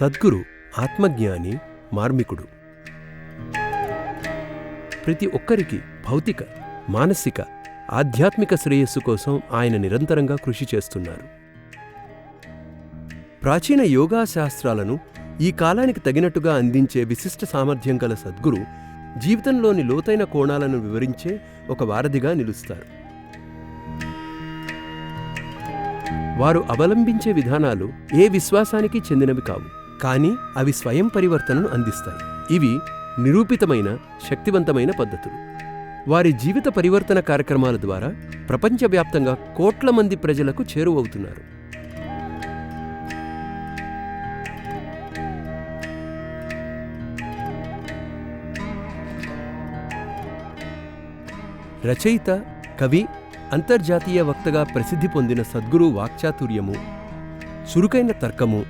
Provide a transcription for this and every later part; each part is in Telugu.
సద్గురు ఆత్మజ్ఞాని, మార్మికుడు. ప్రతి ఒక్కరికి భౌతిక, మానసిక, ఆధ్యాత్మిక శ్రేయస్సు కోసం ఆయన నిరంతరంగా కృషి చేస్తున్నారు. ప్రాచీన యోగా శాస్త్రాలను ఈ కాలానికి తగినట్టుగా అందించే విశిష్ట సామర్థ్యం గల సద్గురు జీవితంలోని లోతైన కోణాలను వివరించే ఒక వారధిగా నిలుస్తారు. వారు అవలంబించే విధానాలు ఏ విశ్వాసానికి చెందినవి కావు, కానీ అవి స్వయం పరివర్తనను అందిస్తాయి. ఇవి నిరూపితమైన, శక్తివంతమైన పద్ధతులు. వారి జీవిత పరివర్తన కార్యక్రమాల ద్వారా ప్రపంచవ్యాప్తంగా కోట్ల మంది ప్రజలకు చేరువవుతున్నారు. రచయిత, కవి, అంతర్జాతీయ వక్తగా ప్రసిద్ధి పొందిన సద్గురు వాక్చాతుర్యము, చురుకైన తర్కము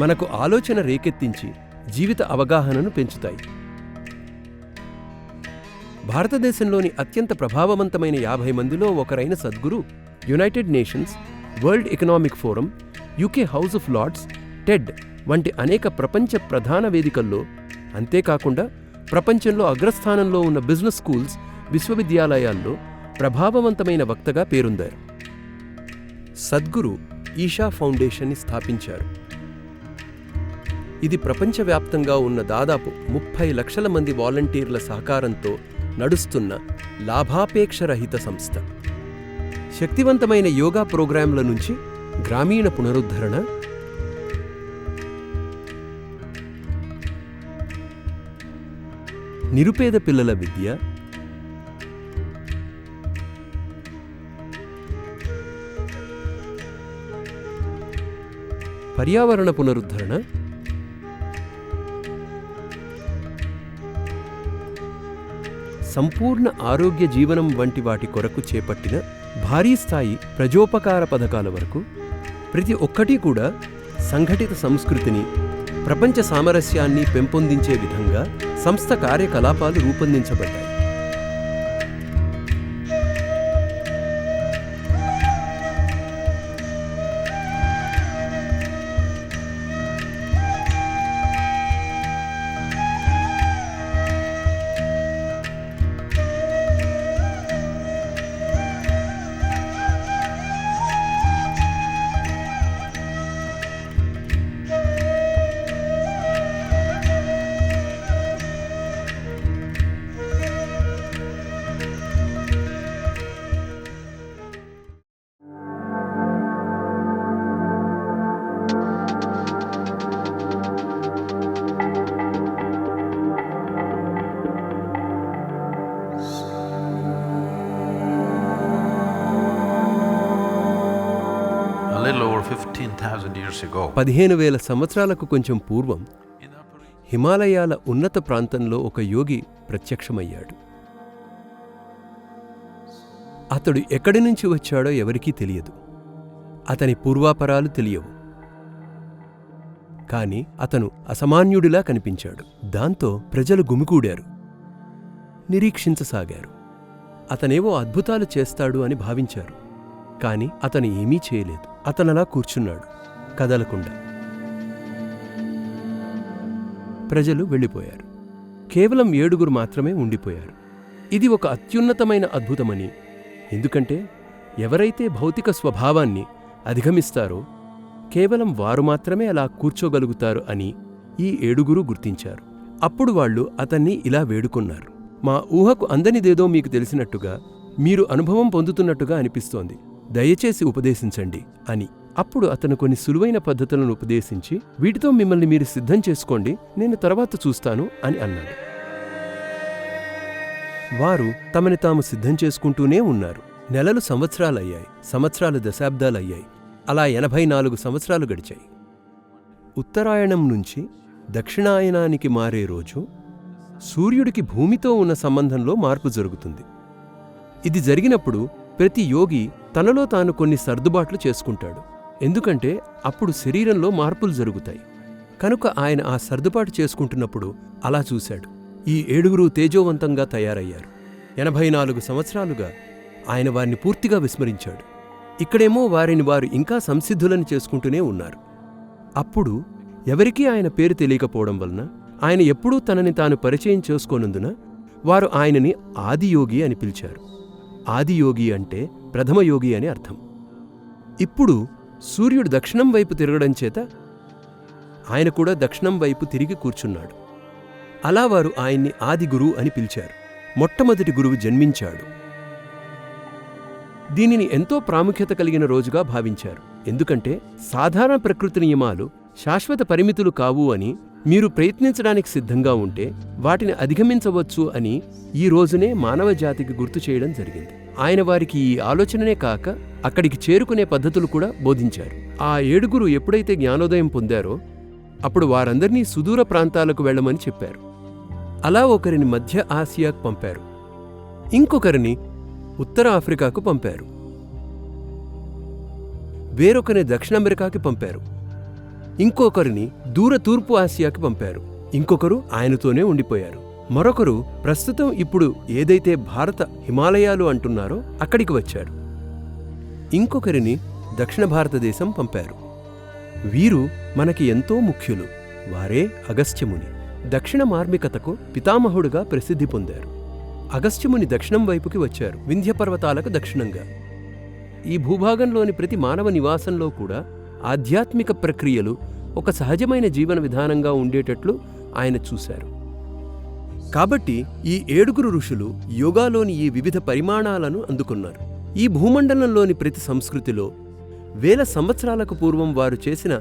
మనకు ఆలోచన రేకెత్తించి జీవిత అవగాహనను పెంచుతాయి. భారతదేశంలోని అత్యంత ప్రభావవంతమైన 50 మందిలో ఒకరైన Sadhguru United Nations, World Economic Forum, UK House of Lords, TED వంటి అనేక ప్రపంచ ప్రధాన వేదికల్లో, అంతేకాకుండా ప్రపంచంలో అగ్రస్థానంలో ఉన్న బిజినెస్ స్కూల్స్, విశ్వవిద్యాలయాల్లో ప్రభావవంతమైన వక్తగా పేరొందారు. సద్గురు ఈషా ఫౌండేషన్ని స్థాపించారు. ఇది ప్రపంచవ్యాప్తంగా ఉన్న దాదాపు 30 లక్షల మంది వాలంటీర్ల సహకారంతో నడుస్తున్న లాభాపేక్షరహిత సంస్థ. శక్తివంతమైన యోగా ప్రోగ్రాంల నుంచి గ్రామీణ పునరుద్ధరణ, నిరుపేద పిల్లల విద్య, పర్యావరణ పునరుద్ధరణ, సంపూర్ణ ఆరోగ్య జీవనం వంటి వాటి కొరకు చేపట్టిన భారీ స్థాయి ప్రజోపకార పథకాల వరకు ప్రతి ఒక్కటి కూడా సంఘటిత సంస్కృతిని, ప్రపంచ సామరస్యాన్ని పెంపొందించే విధంగా సంస్థ కార్యకలాపాలు రూపొందించబడ్డాయి. A little over 15,000 years ago, 15,000 సంవత్సరాలకు కొంచెం పూర్వం హిమాలయాల ఉన్నత ప్రాంతంలో ఒక యోగి ప్రత్యక్షమయ్యాడు. అతడు ఎక్కడి నుంచి వచ్చాడో ఎవరికీ తెలియదు. అతని పూర్వాపరాలు తెలియవు. కాని అతను అసామాన్యుడిలా కనిపించాడు. దాంతో ప్రజలు గుమికూడారు, నిరీక్షించసాగారు. అతనేవో అద్భుతాలు చేస్తాడు అని భావించారు. కాని అతను ఏమీ చేయలేదు. అతనలా కూర్చున్నాడు, కదలకుండా. ప్రజలు వెళ్ళిపోయారు. కేవలం 7 మాత్రమే ఉండిపోయారు. ఇది ఒక అత్యున్నతమైన అద్భుతమని, ఎందుకంటే ఎవరైతే భౌతిక స్వభావాన్ని అధిగమిస్తారో కేవలం వారు మాత్రమే అలా కూర్చోగలుగుతారు అని ఈ 7 గుర్తించారు. అప్పుడు వాళ్ళు అతన్ని ఇలా వేడుకున్నారు, మా ఊహకు అందనిదేదో మీకు తెలిసినట్టుగా, మీరు అనుభవం పొందుతున్నట్టుగా అనిపిస్తోంది, దయచేసి ఉపదేశించండి అని. అప్పుడు అతను కొన్ని సులువైన పద్ధతులను ఉపదేశించి, వీటితో మిమ్మల్ని మీరు సిద్ధం చేసుకోండి, నేను తర్వాత చూస్తాను అని అన్నాడు. వారు తమని తాము సిద్ధం చేసుకుంటూనే ఉన్నారు. నెలలు సంవత్సరాలయ్యాయి, సంవత్సరాలు దశాబ్దాలయ్యాయి. అలా 84 సంవత్సరాలు గడిచాయి. ఉత్తరాయణం నుంచి దక్షిణాయనానికి మారే రోజు సూర్యుడికి భూమితో ఉన్న సంబంధంలో మార్పు జరుగుతుంది. ఇది జరిగినప్పుడు ప్రతి యోగి తనలో తాను కొన్ని సర్దుబాట్లు చేసుకుంటాడు. ఎందుకంటే అప్పుడు శరీరంలో మార్పులు జరుగుతాయి. కనుక ఆయన ఆ సర్దుబాటు చేసుకుంటున్నప్పుడు అలా చూశాడు. ఈ 7 తేజోవంతంగా తయారయ్యారు. 84 సంవత్సరాలుగా ఆయన వారిని పూర్తిగా విస్మరించాడు. ఇక్కడేమో వారిని వారు ఇంకా సంసిద్ధులను చేసుకుంటూనే ఉన్నారు. అప్పుడు ఎవరికీ ఆయన పేరు తెలియకపోవడం వలన, ఆయన ఎప్పుడూ తనని తాను పరిచయం చేసుకోనందున వారు ఆయనని ఆదియోగి అని పిలిచారు. ఆదియోగి అంటే ప్రథమయోగి అని అర్థం. ఇప్పుడు సూర్యుడు దక్షిణం వైపు తిరగడం చేత ఆయన కూడా దక్షిణం వైపు తిరిగి కూర్చున్నాడు. అలా వారు ఆయన్ని ఆది గురువు అని పిలిచారు. మొట్టమొదటి గురువు జన్మించాడు. దీనిని ఎంతో ప్రాముఖ్యత కలిగిన రోజుగా భావించారు. ఎందుకంటే సాధారణ ప్రకృతి నియమాలు శాశ్వత పరిమితులు కావు అని, మీరు ప్రయత్నించడానికి సిద్ధంగా ఉంటే వాటిని అధిగమించవచ్చు అని ఈ రోజునే మానవ జాతికి గుర్తు చేయడం జరిగింది. ఆయన వారికి ఈ ఆలోచననే కాక అక్కడికి చేరుకునే పద్ధతులు కూడా బోధించారు. ఆ 7 ఎప్పుడైతే జ్ఞానోదయం పొందారో అప్పుడు వారందరినీ సుదూర ప్రాంతాలకు వెళ్ళమని చెప్పారు. అలా ఒకరిని మధ్య ఆసియాకు పంపారు, ఇంకొకరిని ఉత్తర ఆఫ్రికాకు పంపారు, వేరొకరిని దక్షిణ అమెరికాకి పంపారు, ఇంకొకరిని దూర తూర్పు ఆసియాకి పంపారు, ఇంకొకరు ఆయనతోనే ఉండిపోయారు. మరొకరు ప్రస్తుతం ఇప్పుడు ఏదైతే భారత హిమాలయాలు అంటున్నారో అక్కడికి వచ్చారు. ఇంకొకరిని దక్షిణ భారతదేశం పంపారు. వీరు మనకి ఎంతో ముఖ్యులు. వారే అగస్త్యముని. దక్షిణ మార్మికతకు పితామహుడుగా ప్రసిద్ధి పొందారు. అగస్త్యముని దక్షిణం వైపుకి వచ్చారు, వింధ్య పర్వతాలకు దక్షిణంగా. ఈ భూభాగంలోని ప్రతి మానవ నివాసంలో కూడా ఆధ్యాత్మిక ప్రక్రియలు ఒక సహజమైన జీవన విధానంగా ఉండేటట్లు ఆయన చూశారు. కాబట్టి ఈ 7 ఋషులు యోగాలోని ఈ వివిధ పరిమాణాలను అందుకున్నారు. ఈ భూమండలంలోని ప్రతి సంస్కృతిలో వేల సంవత్సరాలకు పూర్వం వారు చేసిన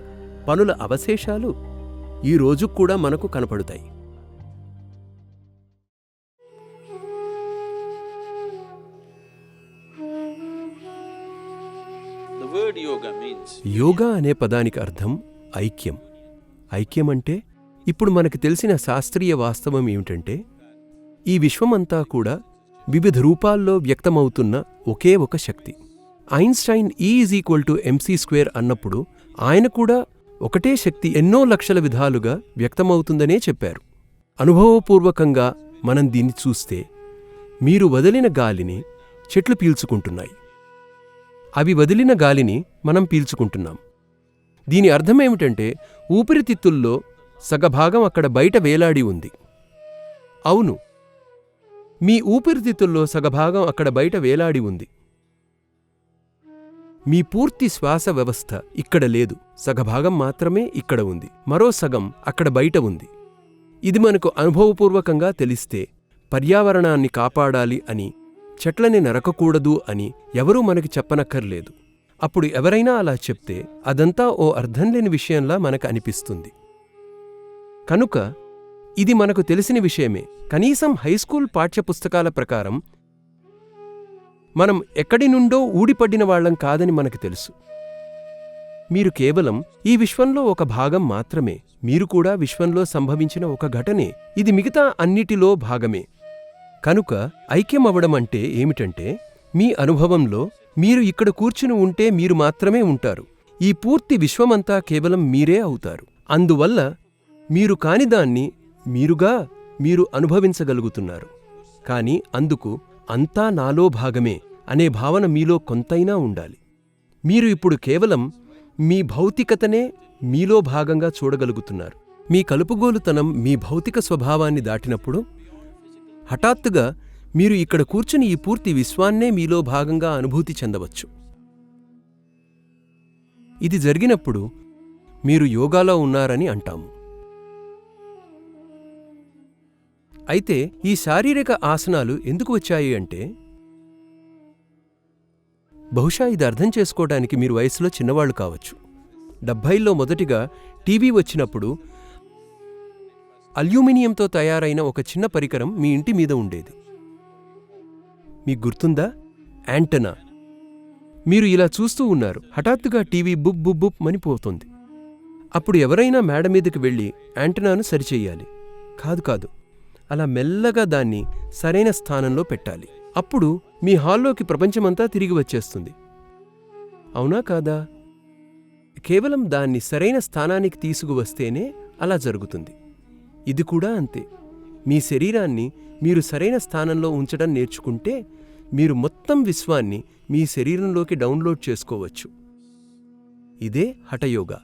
పనుల అవశేషాలు ఈ రోజు కూడా మనకు కనపడుతాయి. The word yoga means yoga అనే పదానికి అర్థం ఐక్యం. ఐక్యం అంటే ఇప్పుడు మనకి తెలిసిన శాస్త్రీయ వాస్తవం ఏమిటంటే ఈ విశ్వమంతా కూడా వివిధ రూపాల్లో వ్యక్తమవుతున్న ఒకే ఒక శక్తి. ఐన్స్టైన్ E=mc² అన్నప్పుడు ఆయన కూడా ఒకటే శక్తి ఎన్నో లక్షల విధాలుగా వ్యక్తమవుతుందనే చెప్పారు. అనుభవపూర్వకంగా మనం దీన్ని చూస్తే మీరు వదిలిన గాలిని చెట్లు పీల్చుకుంటున్నాయి, అవి వదిలిన గాలిని మనం పీల్చుకుంటున్నాం. దీని అర్థమేమిటంటే ఊపిరితిత్తుల్లో సగభాగం అక్కడ బయట వేలాడి ఉంది. అవును, మీ ఊపిరితిత్తుల్లో సగభాగం అక్కడ బయట వేలాడి ఉంది. మీ పూర్తి శ్వాస వ్యవస్థ ఇక్కడ లేదు, సగభాగం మాత్రమే ఇక్కడ ఉంది, మరో సగం అక్కడ బయట ఉంది. ఇది మనకు అనుభవపూర్వకంగా తెలిస్తే పర్యావరణాన్ని కాపాడాలి అని, చెట్లని నరకకూడదు అని ఎవరూ మనకి చెప్పనక్కర్లేదు. అప్పుడు ఎవరైనా అలా చెప్తే అదంతా ఓ అర్థంలేని విషయంలా మనకు అనిపిస్తుంది. కనుక ఇది మనకు తెలిసిన విషయమే. కనీసం హైస్కూల్ పాఠ్యపుస్తకాల ప్రకారం మనం ఎక్కడి నుండో ఊడిపడిన వాళ్లం కాదని మనకు తెలుసు. మీరు కేవలం ఈ విశ్వంలో ఒక భాగం మాత్రమే. మీరు కూడా విశ్వంలో సంభవించిన ఒక ఘటనే. ఇది మిగతా అన్నిటిలో భాగమే. కనుక ఐక్యమవ్వడం అంటే ఏమిటంటే మీ అనుభవంలో మీరు ఇక్కడ కూర్చుని ఉంటే మీరు మాత్రమే ఉంటారు. ఈ పూర్తి విశ్వమంతా కేవలం మీరే అవుతారు. అందువల్ల మీరు కానిదాన్ని మీరుగా మీరు అనుభవించగలుగుతున్నారు. కాని అందుకు అంతా నాలో భాగమే అనే భావన మీలో కొంతైనా ఉండాలి. మీరు ఇప్పుడు కేవలం మీ భౌతికతనే మీలో భాగంగా చూడగలుగుతున్నారు. మీ కలుపుగోలుతనం మీ భౌతిక స్వభావాన్ని దాటినప్పుడు హఠాత్తుగా మీరు ఇక్కడ కూర్చుని ఈ పూర్తి విశ్వాన్నే మీలో భాగంగా అనుభూతి చెందవచ్చు. ఇది జరిగినప్పుడు మీరు యోగాలో ఉన్నారని అంటాము. అయితే ఈ శారీరక ఆసనాలు ఎందుకు వచ్చాయి అంటే, బహుశా ఇది అర్థం చేసుకోవడానికి మీరు వయసులో చిన్నవాళ్లు కావచ్చు. 70లో మొదటిగా టీవీ వచ్చినప్పుడు అల్యూమినియంతో తయారైన ఒక చిన్న పరికరం మీ ఇంటి మీద ఉండేది. మీకు గుర్తుందా? యాంటెనా. మీరు ఇలా చూస్తూ ఉన్నారు. హఠాత్తుగా టీవీ బుప్ బుప్ బుప్ మనిపోతుంది. అప్పుడు ఎవరైనా మేడ మీదకి వెళ్ళి యాంటెనాను సరిచెయ్యాలి. కాదు, అలా మెల్లగా దాన్ని సరైన స్థానంలో పెట్టాలి. అప్పుడు మీ హాల్లోకి ప్రపంచమంతా తిరిగి వచ్చేస్తుంది. అవునా కాదా? కేవలం దాన్ని సరైన స్థానానికి తీసుకువస్తేనే అలా జరుగుతుంది. ఇది కూడా అంతే. మీ శరీరాన్ని మీరు సరైన స్థానంలో ఉంచడం నేర్చుకుంటే మీరు మొత్తం విశ్వాన్ని మీ శరీరంలోకి డౌన్లోడ్ చేసుకోవచ్చు. ఇదే హఠయోగా.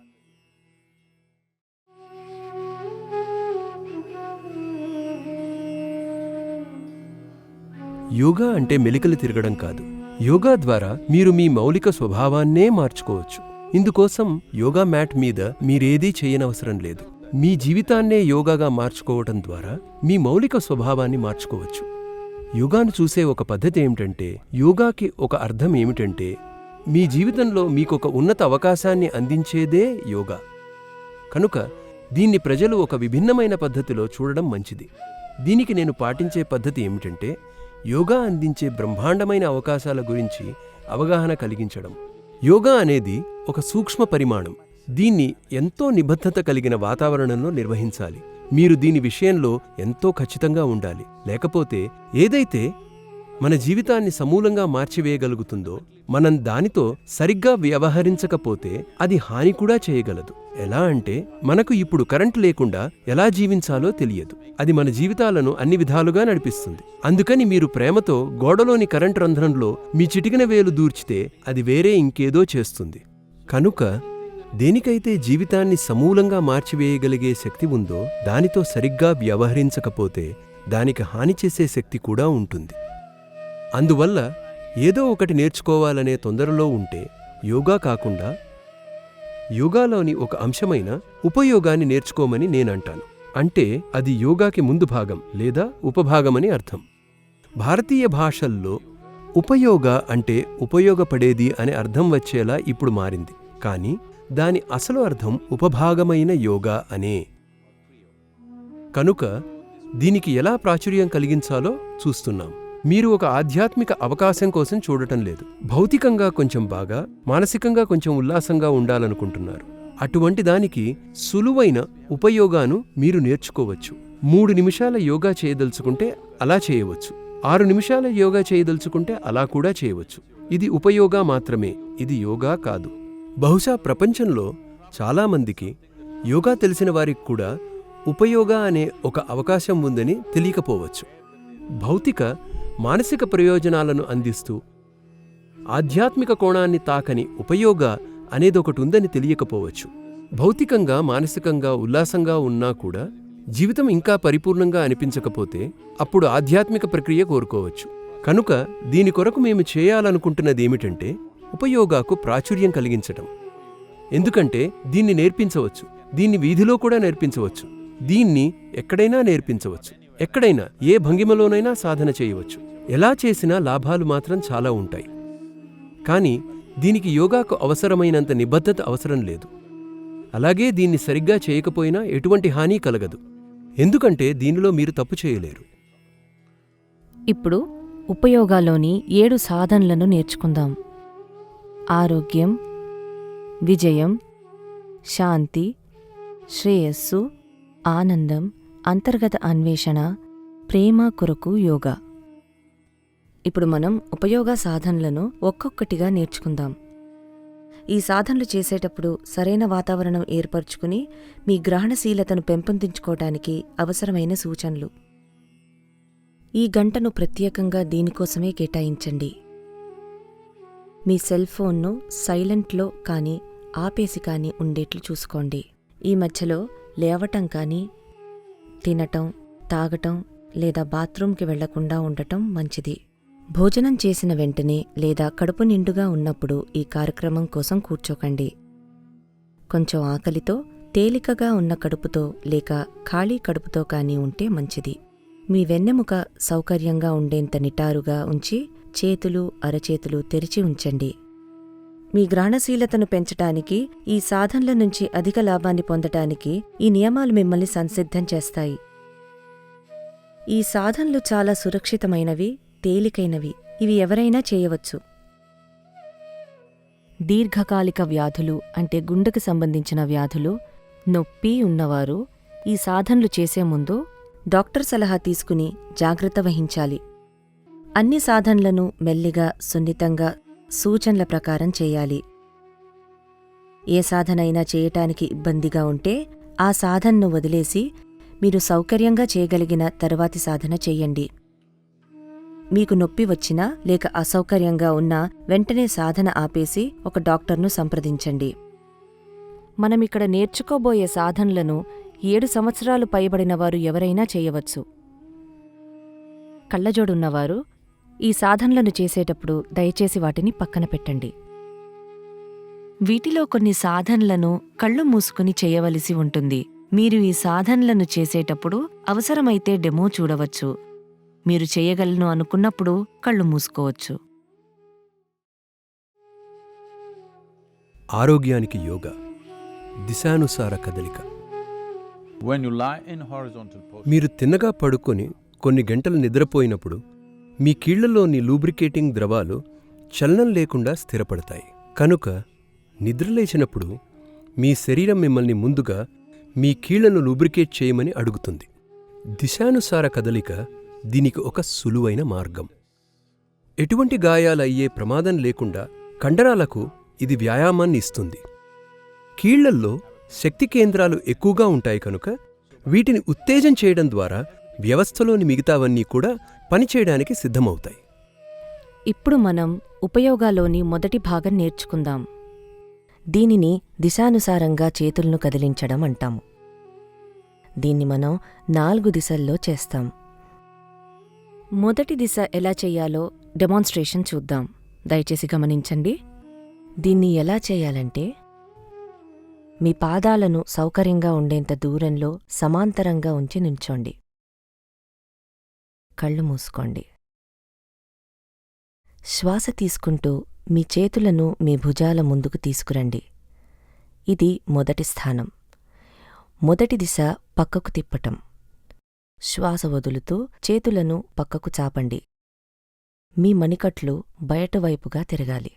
యోగా అంటే మెలికలు తిరగడం కాదు. యోగా ద్వారా మీరు మీ మౌలిక స్వభావాన్నే మార్చుకోవచ్చు. ఇందుకోసం యోగా మ్యాట్ మీద మీరేదీ చేయనవసరం లేదు. మీ జీవితాన్నే యోగాగా మార్చుకోవటం ద్వారా మీ మౌలిక స్వభావాన్ని మార్చుకోవచ్చు. యోగాను చూసే ఒక పద్ధతి ఏమిటంటే, యోగాకి ఒక అర్థం ఏమిటంటే, మీ జీవితంలో మీకొక ఉన్నత అవకాశాన్ని అందించేదే యోగా. కనుక దీన్ని ప్రజలు ఒక విభిన్నమైన పద్ధతిలో చూడడం మంచిది. దీనికి నేను పాటించే పద్ధతి ఏమిటంటే, యోగా అందించే బ్రహ్మాండమైన అవకాశాల గురించి అవగాహన కలిగించడం. యోగా అనేది ఒక సూక్ష్మ పరిమాణం. దీన్ని ఎంతో నిబద్ధత కలిగిన వాతావరణంలో నిర్వహించాలి. మీరు దీని విషయంలో ఎంతో ఖచ్చితంగా ఉండాలి. లేకపోతే ఏదైతే మన జీవితాన్ని సమూలంగా మార్చివేయగలుగుతుందో, మనం దానితో సరిగ్గా వ్యవహరించకపోతే అది హాని కూడా చేయగలదు. ఎలా అంటే, మనకు ఇప్పుడు కరెంటు లేకుండా ఎలా జీవించాలో తెలియదు. అది మన జీవితాలను అన్ని విధాలుగా నడిపిస్తుంది. అందుకని మీరు ప్రేమతో గోడలోని కరెంటు రంధ్రంలో మీ చిటికిన వేలు దూర్చితే అది వేరే ఇంకేదో చేస్తుంది. కనుక దేనికైతే జీవితాన్ని సమూలంగా మార్చివేయగలిగే శక్తి ఉందో, దానితో సరిగ్గా వ్యవహరించకపోతే దానికి హాని చేసే శక్తి కూడా ఉంటుంది. అందువల్ల ఏదో ఒకటి నేర్చుకోవాలనే తొందరలో ఉంటే యోగా కాకుండా యోగాలోని ఒక అంశమైన ఉపయోగాన్ని నేర్చుకోమని నేనంటాను. అంటే అది యోగాకి ముందు భాగం లేదా ఉపభాగమని అర్థం. భారతీయ భాషల్లో ఉపయోగ అంటే ఉపయోగపడేది అనే అర్థం వచ్చేలా ఇప్పుడు మారింది. కానీ దాని అసలు అర్థం ఉపభాగమైన యోగా అనే. కనుక దీనికి ఎలా ప్రాచుర్యం కలిగించాలో చూస్తున్నాం. మీరు ఒక ఆధ్యాత్మిక అవకాశం కోసం చూడటం లేదు. భౌతికంగా కొంచెం బాగా, మానసికంగా కొంచెం ఉల్లాసంగా ఉండాలనుకుంటున్నారు. అటువంటి దానికి సులువైన ఉపయోగాను మీరు నేర్చుకోవచ్చు. 3 నిమిషాల యోగా చేయదలుచుకుంటే అలా చేయవచ్చు. 6 నిమిషాల యోగా చేయదలుచుకుంటే అలా కూడా చేయవచ్చు. ఇది ఉపయోగా మాత్రమే, ఇది యోగా కాదు. బహుశా ప్రపంచంలో చాలామందికి, యోగా తెలిసిన వారికి కూడా ఉపయోగా అనే ఒక అవకాశం ఉందని తెలియకపోవచ్చు. భౌతిక, మానసిక ప్రయోజనాలను అందిస్తూ ఆధ్యాత్మిక కోణాన్ని తాకని ఉపయోగ అనేదొకటి ఉందని తెలియకపోవచ్చు. భౌతికంగా, మానసికంగా ఉల్లాసంగా ఉన్నా కూడా జీవితం ఇంకా పరిపూర్ణంగా అనిపించకపోతే అప్పుడు ఆధ్యాత్మిక ప్రక్రియ కోరుకోవచ్చు. కనుక దీని కొరకు మేము చేయాలనుకుంటున్నదేమిటంటే, ఉపయోగాకు ప్రాచుర్యం కలిగించటం. ఎందుకంటే దీన్ని నేర్పించవచ్చు, దీన్ని వీధిలో కూడా నేర్పించవచ్చు, దీన్ని ఎక్కడైనా నేర్పించవచ్చు, ఎక్కడైనా ఏ భంగిమలోనైనా సాధన చేయవచ్చు. ఎలా చేసినా లాభాలు మాత్రం చాలా ఉంటాయి. కానీ దీనికి యోగాకు అవసరమైనంత నిబద్ధత అవసరం లేదు. అలాగే దీన్ని సరిగ్గా చేయకపోయినా ఎటువంటి హాని కలగదు. ఎందుకంటే దీనిలో మీరు తప్పు చేయలేరు. ఇప్పుడు ఉపయోగాలోని 7 సాధనలను నేర్చుకుందాం. ఆరోగ్యం, విజయం, శాంతి, శ్రేయస్సు, ఆనందం, అంతర్గత అన్వేషణ, ప్రేమ కొరకు యోగా. ఇప్పుడు మనం ఉపయోగ సాధనలను ఒక్కొక్కటిగా నేర్చుకుందాం. ఈ సాధనలు చేసేటప్పుడు సరైన వాతావరణం ఏర్పరచుకుని మీ గ్రహణశీలతను పెంపొందించుకోవటానికి అవసరమైన సూచనలు. ఈ గంటను ప్రత్యేకంగా దీనికోసమే కేటాయించండి. మీ సెల్ ఫోన్ను సైలెంట్లో కానీ ఆపేసి కానీ ఉండేట్లు చూసుకోండి. ఈ మధ్యలో లేవటం కానీ, తినటం, తాగటం లేదా బాత్రూంకి వెళ్లకుండా ఉండటం మంచిది. భోజనం చేసిన వెంటనే లేదా కడుపు నిండుగా ఉన్నప్పుడు ఈ కార్యక్రమం కోసం కూర్చోకండి. కొంచెం ఆకలితో, తేలికగా ఉన్న కడుపుతో లేక ఖాళీ కడుపుతో కానీ ఉంటే మంచిది. మీ వెన్నెముక సౌకర్యంగా ఉండేంత నిటారుగా ఉంచి చేతులు, అరచేతులు తెరిచి ఉంచండి. మీ గ్రహణశీలతను పెంచటానికి, ఈ సాధనల నుంచి అధిక లాభాన్ని పొందటానికి ఈ నియమాలు మిమ్మల్ని సంసిద్ధం చేస్తాయి. ఈ సాధనలు చాలా సురక్షితమైనవి, తేలికైనవి. ఇవి ఎవరైనా చేయవచ్చు. దీర్ఘకాలిక వ్యాధులు అంటే గుండెకు సంబంధించిన వ్యాధులు, నొప్పి ఉన్నవారు ఈ సాధనలు చేసే ముందు డాక్టర్ సలహా తీసుకుని జాగ్రత్త వహించాలి. అన్ని సాధనలను మెల్లిగా, సున్నితంగా సూచనల ప్రకారం చేయాలి. ఏ సాధనైనా చేయటానికి ఇబ్బందిగా ఉంటే ఆ సాధనను వదిలేసి మీరు సౌకర్యంగా చేయగలిగిన తరువాతి సాధన చెయ్యండి. మీకు నొప్పి వచ్చినా లేక అసౌకర్యంగా ఉన్నా వెంటనే సాధన ఆపేసి ఒక డాక్టర్ను సంప్రదించండి. మనమిక్కడ నేర్చుకోబోయే సాధనలను 7 సంవత్సరాలు పైబడినవారు ఎవరైనా చేయవచ్చు. కళ్ళజోడున్నవారు ఈ సాధనలను చేసేటప్పుడు దయచేసి వాటిని పక్కన పెట్టండి. వీటిలో కొన్ని సాధనలను కళ్ళు మూసుకుని చేయవలసి ఉంటుంది. మీరు ఈ సాధనలను చేసేటప్పుడు అవసరమైతే డెమో చూడవచ్చు. మీరు చేయగలను అనుకున్నప్పుడు కళ్ళు మూసుకోవచ్చు. ఆరోగ్యానికి యోగా, దిశానుసార కదలిక. When you lie in horizontal position, మీరు తిన్నగా పడుకొని కొన్ని గంటలు నిద్రపోయినప్పుడు మీ కీళ్లలోని లూబ్రికేటింగ్ ద్రవాలు చలనం లేకుండా స్థిరపడతాయి. కనుక నిద్రలేచినప్పుడు మీ శరీరం మిమ్మల్ని ముందుగా మీ కీళ్లను లూబ్రికేట్ చేయమని అడుగుతుంది. దిశానుసార కదలిక దీనికి ఒక సులువైన మార్గం. ఎటువంటి గాయాలయ్యే ప్రమాదం లేకుండా కండరాలకు ఇది వ్యాయామాన్ని ఇస్తుంది. కీళ్లల్లో శక్తి కేంద్రాలు ఎక్కువగా ఉంటాయి కనుక వీటిని ఉత్తేజం చేయడం ద్వారా వ్యవస్థలోని మిగతావన్నీ కూడా పనిచేయడానికి సిద్ధమవుతాయి. ఇప్పుడు మనం ఉపయోగాలోని మొదటి భాగం నేర్చుకుందాం. దీనిని దిశానుసారంగా చేతులను కదిలించడం అంటాము. దీన్ని మనం 4 దిశల్లో చేస్తాం. మొదటి దిశ ఎలా చెయ్యాలో డెమాన్స్ట్రేషన్ చూద్దాం. దయచేసి గమనించండి. దీన్ని ఎలా చేయాలంటే, మీ పాదాలను సౌకర్యంగా ఉండేంత దూరంలో సమాంతరంగా ఉంచి నిల్చోండి. కళ్ళు మూసుకోండి. శ్వాస తీసుకుంటూ మీ చేతులను మీ భుజాల ముందుకు తీసుకురండి. ఇది మొదటి స్థానం. మొదటి దిశ పక్కకు తిప్పటం. శ్వాస వదులుతూ చేతులను పక్కకు చాపండి. మీ మణికట్లు బయటవైపుగా తిరగాలి.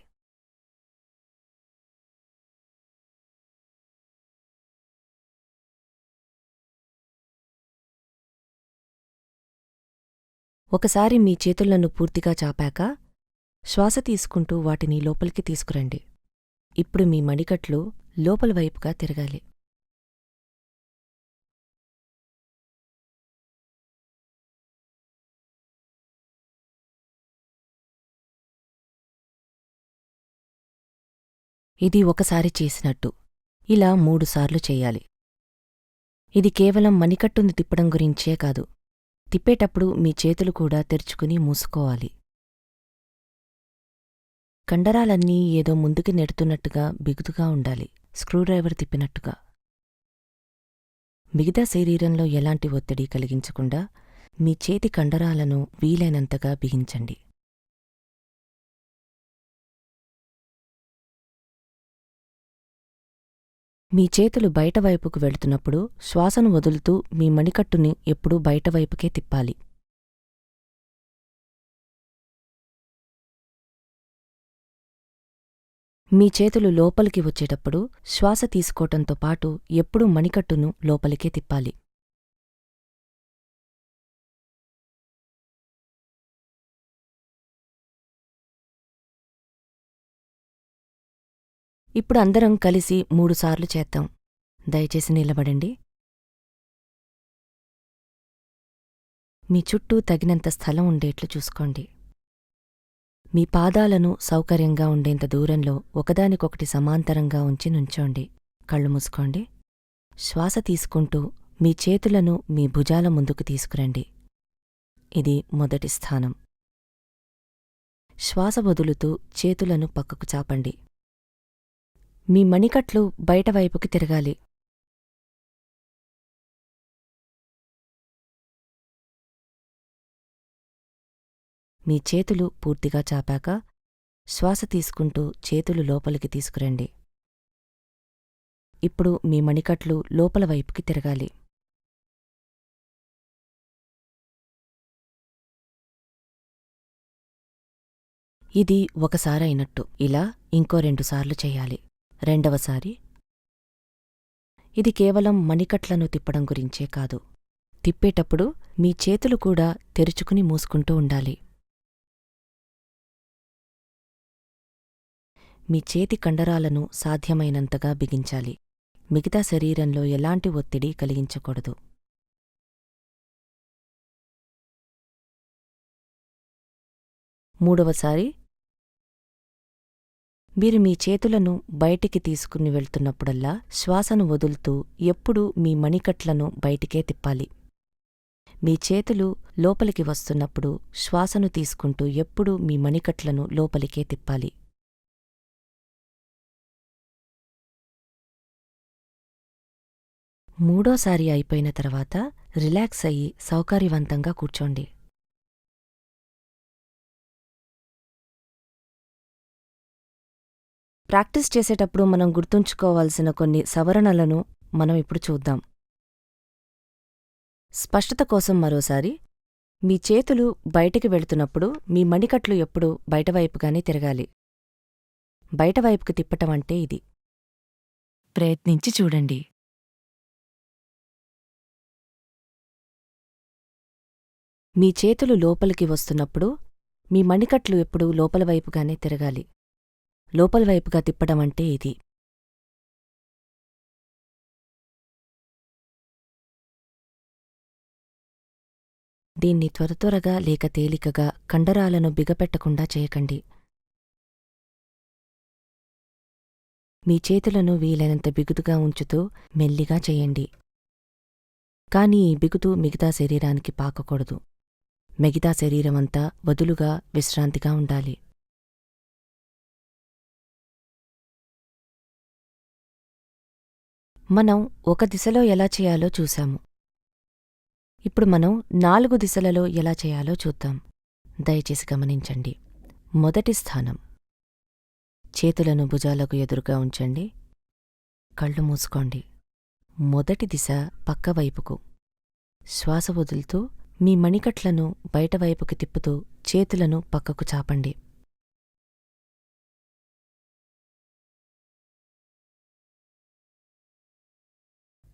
ఒకసారి మీ చేతులను పూర్తిగా చాపాక శ్వాస తీసుకుంటూ వాటిని లోపలికి తీసుకురండి. ఇప్పుడు మీ మణికట్లు లోపల వైపుగా తిరగాలి. ఇది ఒకసారి చేసినట్టు ఇలా 3 సార్లు చెయ్యాలి. ఇది కేవలం మణికట్టును తిప్పడం గురించే కాదు. తిప్పేటప్పుడు మీ చేతులు కూడా తెరుచుకుని మూసుకోవాలి. కండరాలన్నీ ఏదో ముందుకు నెడుతున్నట్టుగా బిగుతుగా ఉండాలి, స్క్రూడ్రైవర్ తిప్పినట్టుగా. మిగతా శరీరంలో ఎలాంటి ఒత్తిడి కలిగించకుండా మీ చేతి కండరాలను వీలైనంతగా బిగించండి. మీ చేతులు బయటవైపుకు వెళుతున్నప్పుడు శ్వాసను వదులుతూ మీ మణికట్టుని ఎప్పుడూ బయటవైపుకే తిప్పాలి. మీ చేతులు లోపలికి వచ్చేటప్పుడు శ్వాస తీసుకోవటంతో పాటు ఎప్పుడూ మణికట్టును లోపలికే తిప్పాలి. ఇప్పుడు అందరం కలిసి 3 సార్లు చేద్దాం. దయచేసి నిలబడండి. మీ చుట్టూ తగినంత స్థలం ఉండేట్లు చూసుకోండి. మీ పాదాలను సౌకర్యంగా ఉండేంత దూరంలో ఒకదానికొకటి సమాంతరంగా ఉంచి నుంచోండి. కళ్ళు మూసుకోండి. శ్వాస తీసుకుంటూ మీ చేతులను మీ భుజాల ముందుకు తీసుకురండి. ఇది మొదటి స్థానం. శ్వాస వదులుతూ చేతులను పక్కకు చాపండి. మీ మణికట్లు బయటవైపుకి తిరగాలి. మీ చేతులు పూర్తిగా చాపాక శ్వాస తీసుకుంటూ చేతులు లోపలికి తీసుకురండి. ఇప్పుడు మీ మణికట్లు లోపల వైపుకి తిరగాలి. ఇది ఒకసారి అయినట్టు. ఇలా ఇంకో 2 సార్లు చెయ్యాలి. రెండవసారి. ఇది కేవలం మణికట్లను తిప్పడం గురించే కాదు. తిప్పేటప్పుడు మీ చేతులు కూడా తెరుచుకుని మూసుకుంటూ ఉండాలి. మీ చేతి కండరాలను సాధ్యమైనంతగా బిగించాలి. మిగతా శరీరంలో ఎలాంటి ఒత్తిడి కలిగించకూడదు. మూడవసారి. మీరు మీ చేతులను బయటికి తీసుకుని వెళ్తున్నప్పుడల్లా శ్వాసను వదులుతూ ఎప్పుడూ మీ మణికట్లను బయటికే తిప్పాలి. మీ చేతులు లోపలికి వస్తున్నప్పుడు శ్వాసను తీసుకుంటూ ఎప్పుడూ మీ మణికట్లను లోపలికే తిప్పాలి. మూడోసారి అయిపోయిన తర్వాత రిలాక్స్ అయ్యి సౌకర్యవంతంగా కూర్చోండి. ప్రాక్టీస్ చేసేటప్పుడు మనం గుర్తుంచుకోవాల్సిన కొన్ని సవరణలను మనం ఇప్పుడు చూద్దాం. స్పష్టత కోసం మరోసారి, మీ చేతులు బయటికి వెళుతున్నప్పుడు మీ మణికట్లు ఎప్పుడూ బయటవైపుగానే తిరగాలి. బయటవైపుకి తిప్పటం అంటే ఇది. ప్రయత్నించి చూడండి. మీ చేతులు లోపలికి వస్తున్నప్పుడు మీ మణికట్లు ఎప్పుడూ లోపలవైపుగానే తిరగాలి. లోపలవైపుగా తిప్పడం అంటే ఇది. దీన్ని త్వరత్వరగా లేక తేలికగా కండరాలను బిగపెట్టకుండా చేయకండి. మీ చేతులను వీలైనంత బిగుతుగా ఉంచుతూ మెల్లిగా చేయండి. కానీ ఈ బిగుతు మిగతా శరీరానికి పాకకూడదు. మిగతా శరీరమంతా వదులుగా విశ్రాంతిగా ఉండాలి. మనం ఒక దిశలో ఎలా చేయాలో చూశాము. ఇప్పుడు మనం 4 దిశలలో ఎలా చేయాలో చూద్దాం. దయచేసి గమనించండి. మొదటి స్థానం. చేతులను భుజాలకు ఎదురుగా ఉంచండి. కళ్ళు మూసుకోండి. మొదటి దిశ పక్కవైపుకు. శ్వాస వదులుతూ మీ మణికట్లను బయటవైపుకి తిప్పుతూ చేతులను పక్కకు చాపండి.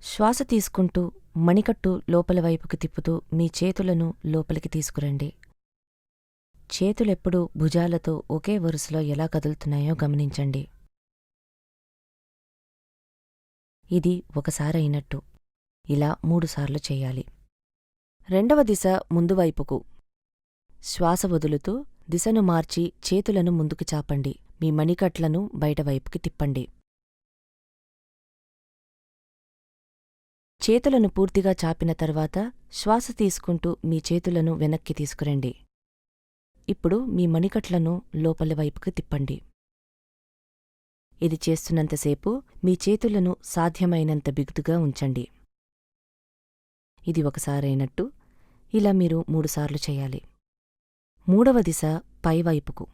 శ్వాస తీసుకుంటూ మణికట్టు లోపల వైపుకి తిప్పుతూ మీ చేతులను లోపలికి తీసుకురండి. చేతులెప్పుడూ భుజాలతో ఒకే వరుసలో ఎలా కదులుతున్నాయో గమనించండి. ఇది ఒకసారైనట్టు. ఇలా 3 సార్లు చెయ్యాలి. రెండవ దిశ ముందువైపుకు. శ్వాస వదులుతూ దిశను మార్చి చేతులను ముందుకు చాపండి. మీ మణికట్లను బయటవైపుకి తిప్పండి. చేతులను పూర్తిగా చాపిన తర్వాత శ్వాస తీసుకుంటూ మీ చేతులను వెనక్కి తీసుకురండి. ఇప్పుడు మీ మణికట్లను లోపలి వైపుకి తిప్పండి. ఇది చేస్తున్నంతసేపు మీ చేతులను సాధ్యమైనంత బిగుతుగా ఉంచండి. ఇది ఒకసారైనట్టు. ఇలా మీరు 3 సార్లు చేయాలి. మూడవ దిశ పైవైపుకు.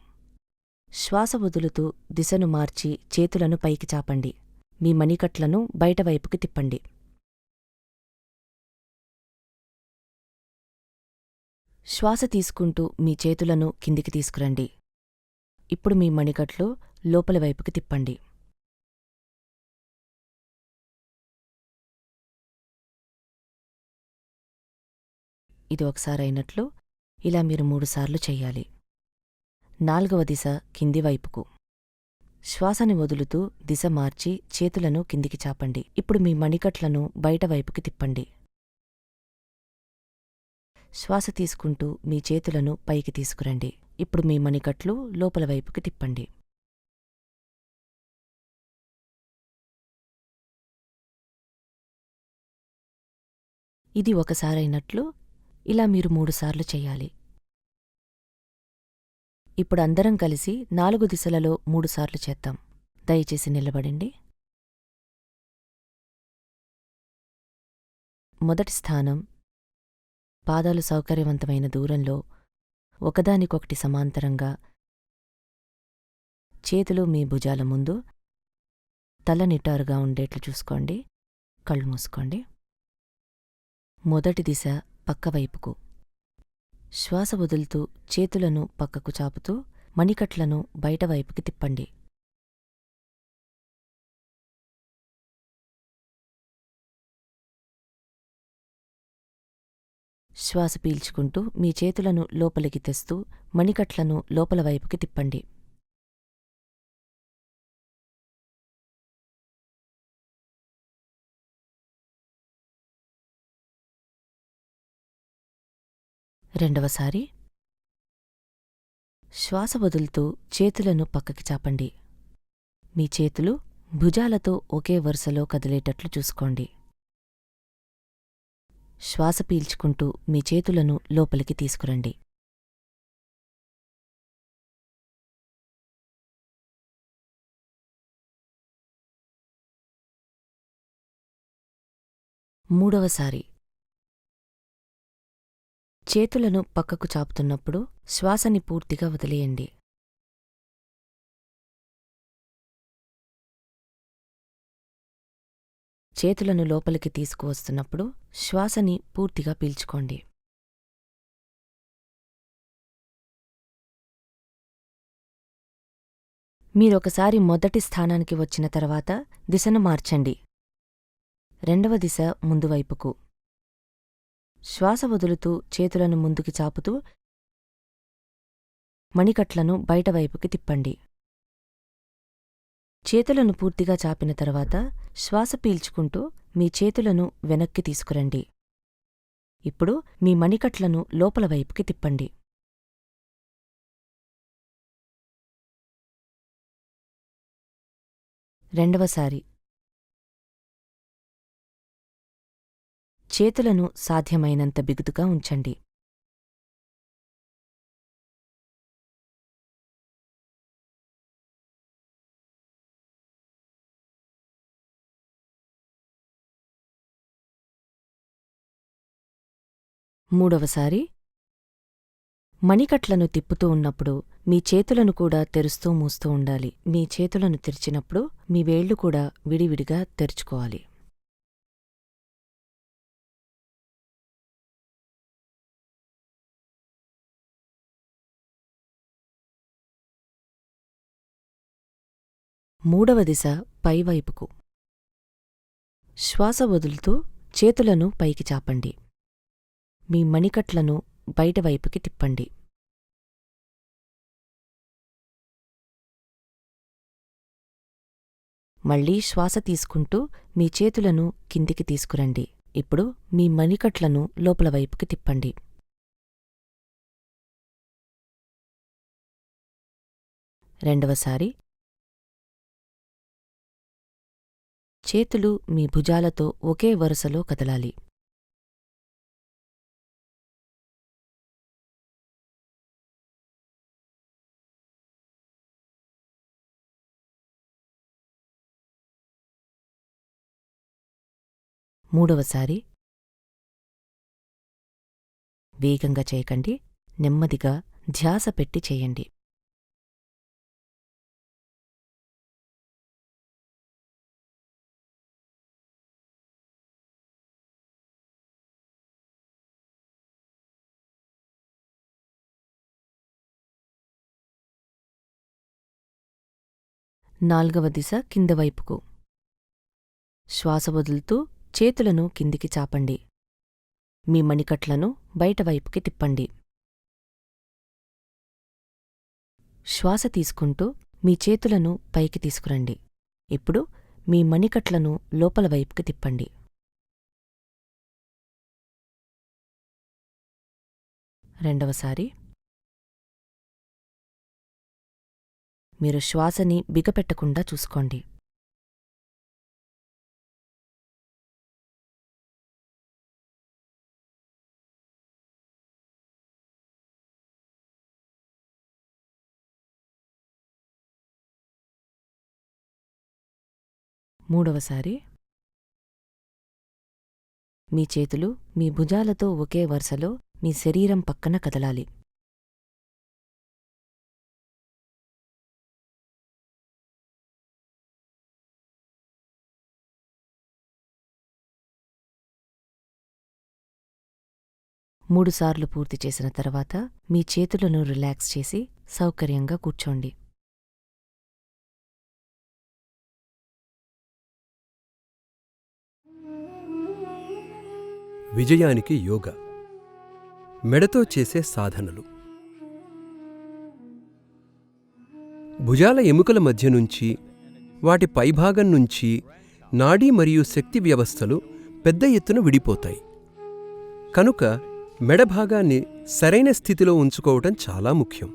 శ్వాస వదులుతూ దిశను మార్చి చేతులను పైకి చాపండి. మీ మణికట్లను బయటవైపుకి తిప్పండి. శ్వాస తీసుకుంటూ మీ చేతులను కిందికి తీసుకురండి. ఇప్పుడు మీ మణికట్లు లోపలి వైపుకి తిప్పండి. ఇది ఒకసారైనట్లు. ఇలా మీరు 3 సార్లు చెయ్యాలి. నాల్గవ దిశ కింది వైపుకు. శ్వాసని వదులుతూ దిశ మార్చి చేతులను కిందికి చాపండి. ఇప్పుడు మీ మణికట్లను బయటవైపుకి తిప్పండి. శ్వాస తీసుకుంటూ మీ చేతులను పైకి తీసుకురండి. ఇప్పుడు మీ మణికట్లు లోపల వైపుకి తిప్పండి. ఇది ఒకసారైనట్లు. ఇలా మీరు 3 సార్లు చెయ్యాలి. ఇప్పుడు అందరం కలిసి 4 దిశలలో 3 సార్లు చేద్దాం. దయచేసి నిలబడండి. మొదటి స్థానం. పాదాలు సౌకర్యవంతమైన దూరంలో ఒకదానికొకటి సమాంతరంగా. చేతులు మీ భుజాల ముందు. తల నిటారుగా ఉండేట్లు చూసుకోండి. కళ్ళు మూసుకోండి. మొదటి దిశ పక్కవైపుకు. శ్వాస వదులుతూ చేతులను పక్కకు చాపుతూ మణికట్లను బయటవైపుకి తిప్పండి. శ్వాస పీల్చుకుంటూ మీ చేతులను లోపలికి తెస్తూ మణికట్లను లోపల వైపుకి తిప్పండి. రెండవసారి. శ్వాస వదులుతూ చేతులను పక్కకి చాపండి. మీ చేతులు భుజాలతో ఒకే వరుసలో కదిలేటట్లు చూసుకోండి. శ్వాస పీల్చుకుంటూ మీ చేతులను లోపలికి తీసుకురండి. మూడవసారి చేతులను పక్కకు చాపుతున్నప్పుడు శ్వాసని పూర్తిగా వదిలేయండి. చేతులను లోపలికి తీసుకువస్తున్నప్పుడు శ్వాసని పూర్తిగా పీల్చుకోండి. మీరొకసారి మొదటి స్థానానికి వచ్చిన తర్వాత దిశను మార్చండి. రెండవ దిశ ముందువైపుకు. శ్వాస వదులుతూ చేతులను ముందుకి చాపుతూ మణికట్లను బయటవైపుకి తిప్పండి. చేతులను పూర్తిగా చాపిన తర్వాత శ్వాస పీల్చుకుంటూ మీ చేతులను వెనక్కి తీసుకురండి. ఇప్పుడు మీ మణికట్లను లోపల వైపుకి తిప్పండి. రెండవసారి చేతులను సాధ్యమైనంత బిగుతుగా ఉంచండి. మూడవసారి మణికట్లను తిప్పుతూ ఉన్నప్పుడు మీ చేతులను కూడా తెరుస్తూ మూస్తూ ఉండాలి. మీ చేతులను తెరిచినప్పుడు మీ వేళ్లు కూడా విడివిడిగా తెరుచుకోవాలి. మూడవ దిశ పైవైపుకు. శ్వాస వదులుతూ చేతులను పైకి చాపండి. మీ మణికట్లను బయటవైపుకి తిప్పండి. మళ్లీ శ్వాస తీసుకుంటూ మీ చేతులను కిందికి తీసుకురండి. ఇప్పుడు మీ మణికట్లను లోపల వైపుకి తిప్పండి. రెండవసారి చేతులు మీ భుజాలతో ఒకే వరుసలో కదలాలి. మూడవసారి వేగంగా చేయకండి, నెమ్మదిగా ధ్యాస పెట్టి చేయండి. నాల్గవ దిశ కిందవైపుకు. శ్వాస వదులుతూ చేతులను కిందికి చాపండి. మీ మణికట్లను బయటవైపుకి తిప్పండి. శ్వాస తీసుకుంటూ మీ చేతులను పైకి తీసుకురండి. ఇప్పుడు మీ మణికట్లను లోపల వైపుకి తిప్పండి. రెండవసారి మీరు శ్వాసని బిగపెట్టకుండా చూసుకోండి. మూడవసారి మీ చేతులు మీ భుజాలతో ఒకే వరుసలో మీ శరీరం పక్కన కదలాలి. మూడుసార్లు పూర్తి చేసిన తర్వాత మీ చేతులను రిలాక్స్ చేసి సౌకర్యంగా కూర్చోండి. విజయానికి యోగా. మెడతో చేసే సాధనలు. భుజాల ఎముకల మధ్య నుంచి వాటి పైభాగం నుంచి నాడీ మరియు శక్తి వ్యవస్థలు పెద్ద ఎత్తున విడిపోతాయి. కనుక మెడభాగాన్ని సరైన స్థితిలో ఉంచుకోవటం చాలా ముఖ్యం.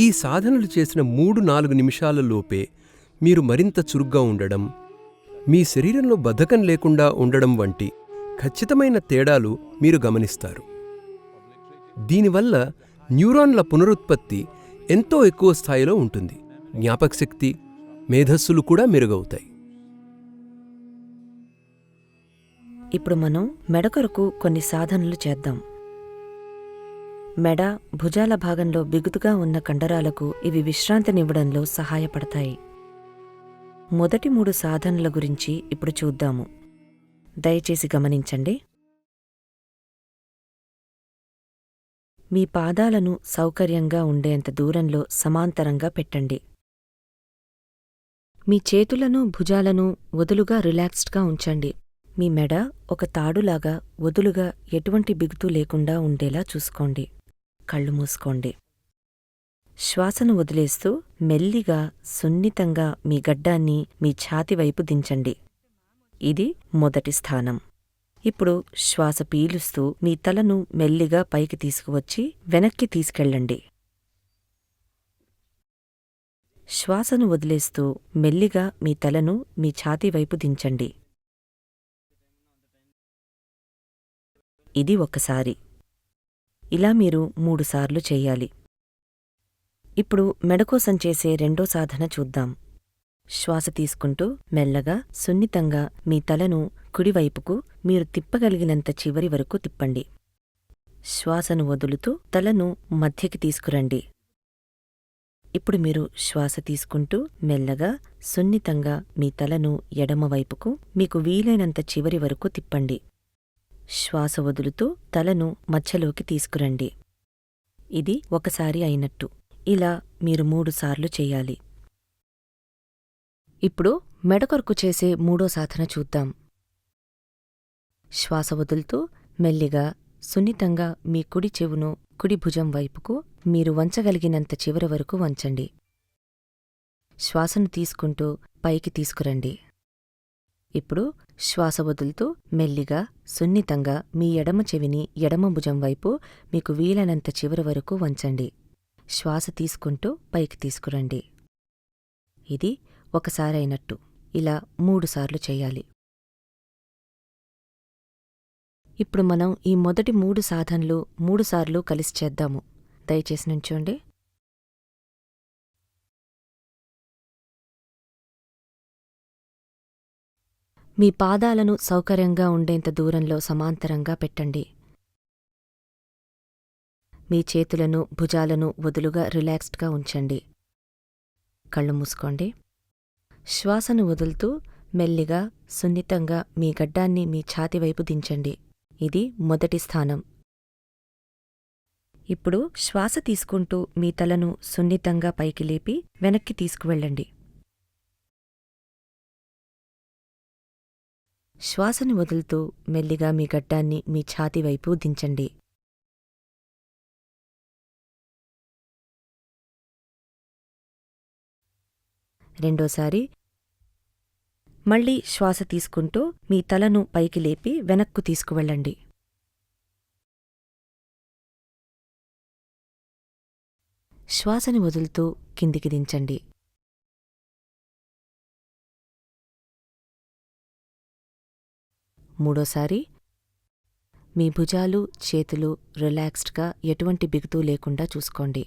ఈ సాధనలు చేసిన 3-4 నిమిషాలలోపే మీరు మరింత చురుగ్గా ఉండడం, మీ శరీరంలో బద్ధకం లేకుండా ఉండడం వంటి ఖచ్చితమైన తేడాలు మీరు గమనిస్తారు. దీనివల్ల న్యూరాన్ల పునరుత్పత్తి ఎంతో ఎక్కువ స్థాయిలో ఉంటుంది. జ్ఞాపకశక్తి, మేధస్సులు కూడా మెరుగవుతాయి. ఇప్పుడు మనం మెడ కొరకు కొన్ని సాధనలు చేద్దాం. మెడ, భుజాల భాగంలో బిగుతుగా ఉన్న కండరాలకు ఇవి విశ్రాంతినివ్వడంలో సహాయపడతాయి. మొదటి 3 సాధనల గురించి ఇప్పుడు చూద్దాము. దయచేసి గమనించండి. మీ పాదాలను సౌకర్యంగా ఉండేంత దూరంలో సమాంతరంగా పెట్టండి. మీ చేతులను, భుజాలను వదులుగా రిలాక్స్డ్గా ఉంచండి. మీ మెడ ఒక తాడులాగా వదులుగా ఎటువంటి బిగుతూ లేకుండా ఉండేలా చూసుకోండి. కళ్ళు మూసుకోండి. శ్వాసను వదిలేస్తూ మెల్లిగా, సున్నితంగా మీ గడ్డాన్ని మీ ఛాతి వైపు దించండి. ఇది మొదటి స్థానం. ఇప్పుడు శ్వాస పీలుస్తూ మీ తలను మెల్లిగా పైకి తీసుకువచ్చి వెనక్కి తీసుకెళ్ళండి. శ్వాసను వదిలేస్తూ మెల్లిగా మీ తలను మీ ఛాతీ వైపు దించండి. ఇది ఒకసారి. ఇలా మీరు 3 సార్లు చెయ్యాలి. ఇప్పుడు మెడకోసం చేసే రెండో సాధన చూద్దాం. శ్వాస తీసుకుంటూ మెల్లగా, సున్నితంగా మీ తలను కుడివైపుకు మీరు తిప్పగలిగినంత చివరి వరకు తిప్పండి. శ్వాసను వదులుతూ తలను మధ్యకి తీసుకురండి. ఇప్పుడు మీరు శ్వాస తీసుకుంటూ మెల్లగా, సున్నితంగా మీ తలను ఎడమవైపుకు మీకు వీలైనంత చివరి వరకు తిప్పండి. శ్వాస వదులుతూ తలను మధ్యలోకి తీసుకురండి. ఇది ఒకసారి అయినట్టు. ఇలా మీరు 3 సార్లు చెయ్యాలి. ఇప్పుడు మెడకొరకు చేసే 3వ సాధన చూద్దాం. శ్వాస వదులుతూ మెల్లిగా, సున్నితంగా మీ కుడి చెవును కుడి భుజం వైపుకు మీరు వంచగలిగినంత చివరి వరకు వంచండి. శ్వాసను తీసుకుంటూ పైకి తీసుకురండి. ఇప్పుడు శ్వాస వదులుతూ మెల్లిగా, సున్నితంగా మీ ఎడమ చెవిని ఎడమ భుజం వైపు మీకు వీలైనంత చివరి వరకు వంచండి. శ్వాస తీసుకుంటూ పైకి తీసుకురండి. ఇది ఒకసారి అయినట్టు. ఇలా 3 సార్లు చెయ్యాలి. ఇప్పుడు మనం ఈ మొదటి 3 సాధనలు 3 సార్లు కలిసి చేద్దాము. దయచేసి నుంచోండి. మీ పాదాలను సౌకర్యంగా ఉండేంత దూరంలో సమాంతరంగా పెట్టండి. మీ చేతులను, భుజాలను వదులుగా రిలాక్స్డ్గా ఉంచండి. కళ్ళు మూసుకోండి. శ్వాసను వదులుతూ మెల్లిగా, సున్నితంగా మీ గడ్డాన్ని మీ ఛాతి వైపు దించండి. ఇది మొదటి స్థానం. ఇప్పుడు శ్వాస తీసుకుంటూ మీ తలను సున్నితంగా పైకి లేపి వెనక్కి తీసుకువెళ్ళండి. శ్వాసను వదులుతూ మెల్లిగా మీ గడ్డాన్ని మీ ఛాతి వైపు దించండి. రెండోసారి మళ్ళీ శ్వాస తీసుకుంటూ మీ తలను పైకి లేపి వెనక్కు తీసుకువెళ్ళండి. శ్వాసని వదులుతూ కిందికి దించండి. మూడోసారి మీ భుజాలు, చేతులు రిలాక్స్డ్గా ఎటువంటి బిగుతూ లేకుండా చూసుకోండి.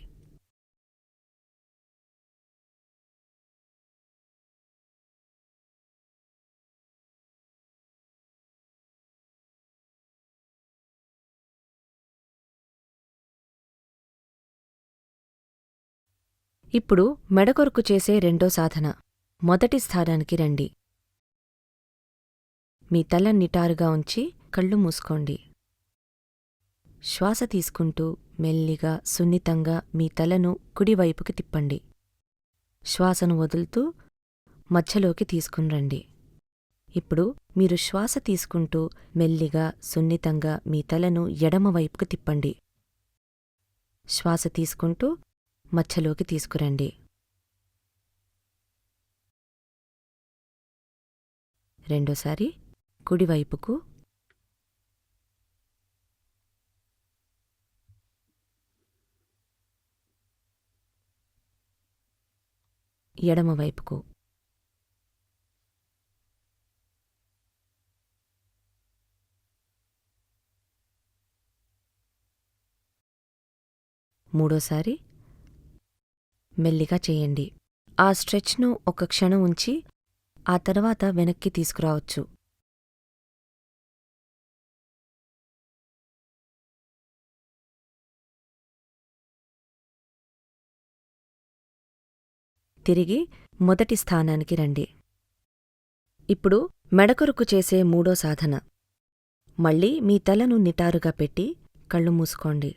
ఇప్పుడు మెడకొరకు చేసే రెండో సాధన. మొదటి స్థానానికి రండి. మీ తల నిటారుగా ఉంచి కళ్ళు మూసుకోండి. శ్వాస తీసుకుంటూ మెల్లిగా, సున్నితంగా మీ తలను కుడివైపుకి తిప్పండి. శ్వాసను వదులుతూ మధ్యలోకి తీసుకునిరండి. ఇప్పుడు మీరు శ్వాస తీసుకుంటూ మెల్లిగా, సున్నితంగా మీ తలను ఎడమవైపుకు తిప్పండి. శ్వాస తీసుకుంటూ మధ్యలోకి తీసుకురండి. రెండోసారి కుడివైపుకు, ఎడమవైపుకు. మూడోసారి మెల్లిగా చేయండి. ఆ స్ట్రెచ్ను ఒక క్షణం ఉంచి ఆ తర్వాత వెనక్కి తీసుకురావచ్చు. తిరిగి మొదటి స్థానానికి రండి. ఇప్పుడు మెడకొరకు చేసే మూడో సాధన. మళ్ళీ మీ తలను నిటారుగా పెట్టి కళ్ళు మూసుకోండి.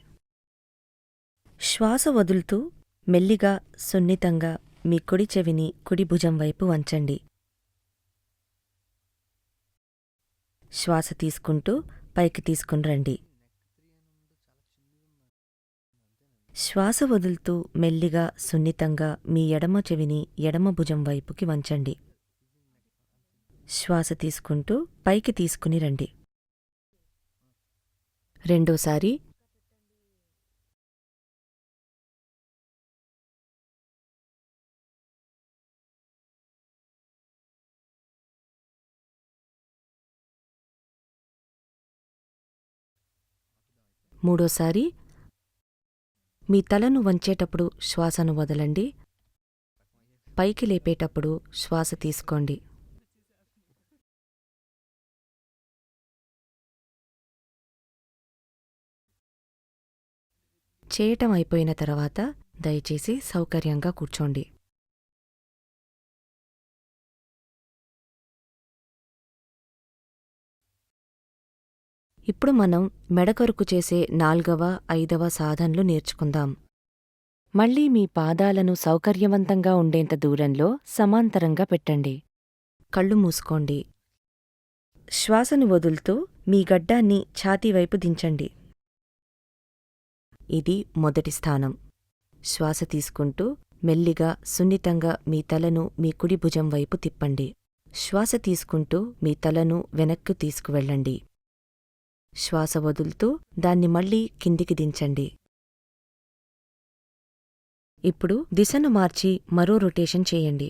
శ్వాస వదులుతూ మెల్లిగా సున్నితంగా మీ కుడి చెవిని కుడి భుజం వైపు వంచండి. శ్వాస తీసుకుంటూ పైకి తీసుకుని రండి. శ్వాస వదులుతూ మెల్లిగా సున్నితంగా మీ ఎడమ చెవిని ఎడమ భుజం వైపుకి వంచండి. శ్వాస తీసుకుంటూ పైకి తీసుకుని రండి. రెండోసారి మూడోసారి మీ తలను వంచేటప్పుడు శ్వాసను వదలండి. పైకి లేపేటప్పుడు శ్వాస తీసుకోండి. చేయటం అయిపోయిన తర్వాత దయచేసి సౌకర్యంగా కూర్చోండి. ఇప్పుడు మనం మెడకొరకు చేసే 4వ, 5వ సాధనలు నేర్చుకుందాం. మళ్ళీ మీ పాదాలను సౌకర్యవంతంగా ఉండేంత దూరంలో సమాంతరంగా పెట్టండి. కళ్ళు మూసుకోండి. శ్వాసను వదులుతూ మీ గడ్డాన్ని ఛాతీవైపు దించండి. ఇది మొదటి స్థానం. శ్వాస తీసుకుంటూ మెల్లిగా సున్నితంగా మీ తలను మీ కుడి భుజం వైపు తిప్పండి. శ్వాస తీసుకుంటూ మీ తలను వెనక్కు తీసుకువెళ్ళండి. శ్వాస వదులుతూ దాన్ని మళ్ళీ కిందికి దించండి. ఇప్పుడు దిశను మార్చి మరో రొటేషన్ చేయండి.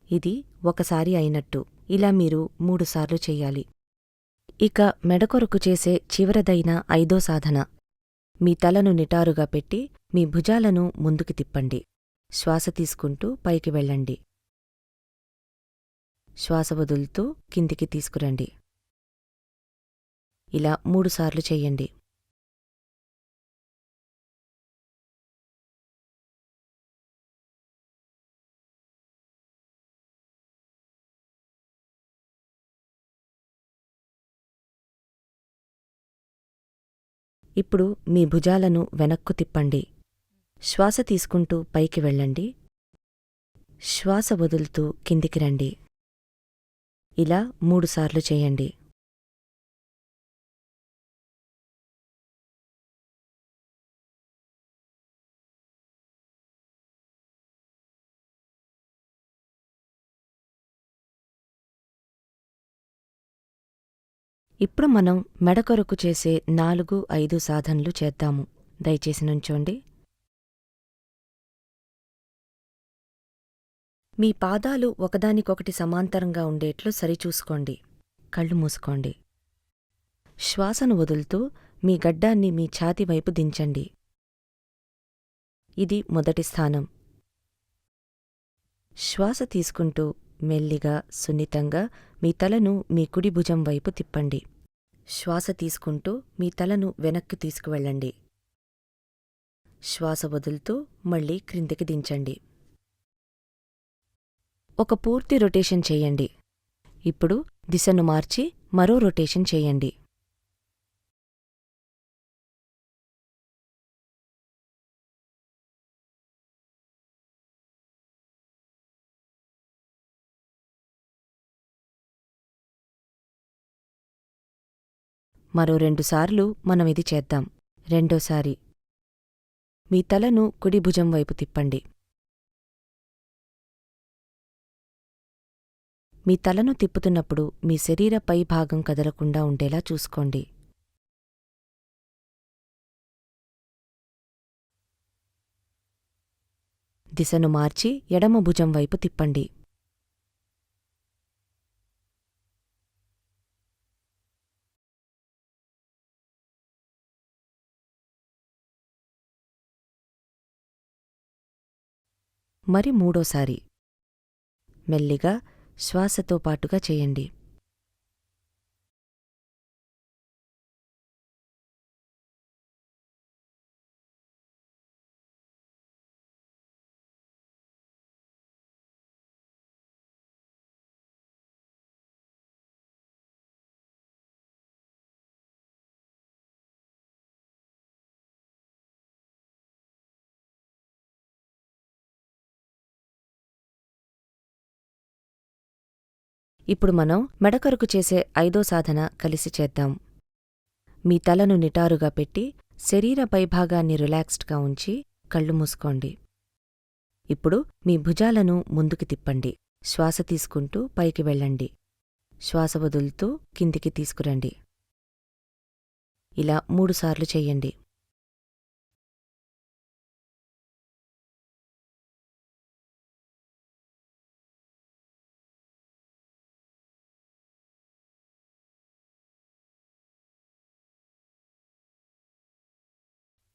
ఇది ఒకసారి అయినట్టు. ఇలా మీరు 3 సార్లు చెయ్యాలి. ఇక మెడకొరకు చేసే చివరదైన 5వ సాధన. మీ తలను నిటారుగా పెట్టి మీ భుజాలను ముందుకు తిప్పండి. శ్వాస తీసుకుంటూ పైకి వెళ్ళండి. శ్వాస వదులుతూ కిందికి తీసుకురండి. ఇలా 3 సార్లు చెయ్యండి. ఇప్పుడు మీ భుజాలను వెనక్కు తిప్పండి. శ్వాస తీసుకుంటూ పైకి వెళ్ళండి. శ్వాస వదులుతూ కిందికి రండి. ఇలా 3 సార్లు చేయండి. ఇప్పుడు మనం మెడకొరకు చేసే 4, 5 సాధనలు చేద్దాము. దయచేసి నుంచోండి. మీ పాదాలు ఒకదానికొకటి సమాంతరంగా ఉండేట్లు సరిచూసుకోండి. కళ్ళు మూసుకోండి. శ్వాసను వదులుతూ మీ గడ్డాన్ని మీ ఛాతీ వైపు దించండి. ఇది మొదటి స్థానం. శ్వాస తీసుకుంటూ మెల్లిగా సున్నితంగా మీ తలను మీ కుడి భుజం వైపు తిప్పండి. శ్వాస తీసుకుంటూ మీ తలను వెనక్కి తీసుకువెళ్ళండి. శ్వాస వదులుతూ మళ్ళీ క్రిందికి దించండి. ఒక పూర్తి రొటేషన్ చేయండి. ఇప్పుడు దిశను మార్చి మరో రొటేషన్ చేయండి. మరో 2 సార్లు మనమిది చేద్దాం. రెండోసారి మీ తలను కుడి భుజం వైపు తిప్పండి. మీ తలను తిప్పుతున్నప్పుడు మీ శరీర పై భాగం కదలకుండా ఉండేలా చూసుకోండి. దిశను మార్చి ఎడమ భుజం వైపు తిప్పండి. మరి మూడోసారి. మెల్లిగా శ్వాసతో పాటుగా చేయండి. ఇప్పుడు మనం మెడకొరకు చేసే 5వ సాధన కలిసి చేద్దాం. మీ తలను నిటారుగా పెట్టి శరీర పైభాగాన్ని రిలాక్స్డ్గా ఉంచి కళ్ళు మూసుకోండి. ఇప్పుడు మీ భుజాలను ముందుకు తిప్పండి. శ్వాస తీసుకుంటూ పైకి వెళ్ళండి. శ్వాస వదులుతూ కిందికి తీసుకురండి. ఇలా 3 సార్లు చెయ్యండి.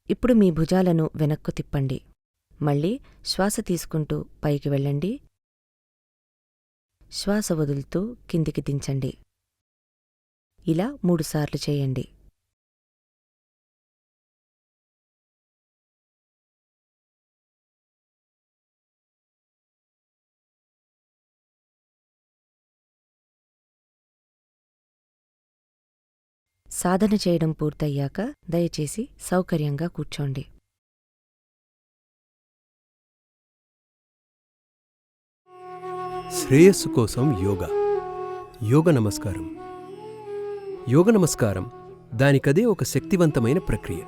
ఇప్పుడు మీ భుజాలను వెనక్కు తిప్పండి. మళ్ళీ శ్వాస తీసుకుంటూ పైకి వెళ్ళండి. శ్వాస వదులుతూ కిందికి దించండి. ఇలా 3 సార్లు చేయండి. సాధన చేయడం పూర్తయ్యాక దయచేసి సౌకర్యంగా కూర్చోండి. శ్రేయస్సు కోసం యోగా. యోగ నమస్కారం. యోగ నమస్కారం దానికదే ఒక శక్తివంతమైన ప్రక్రియ.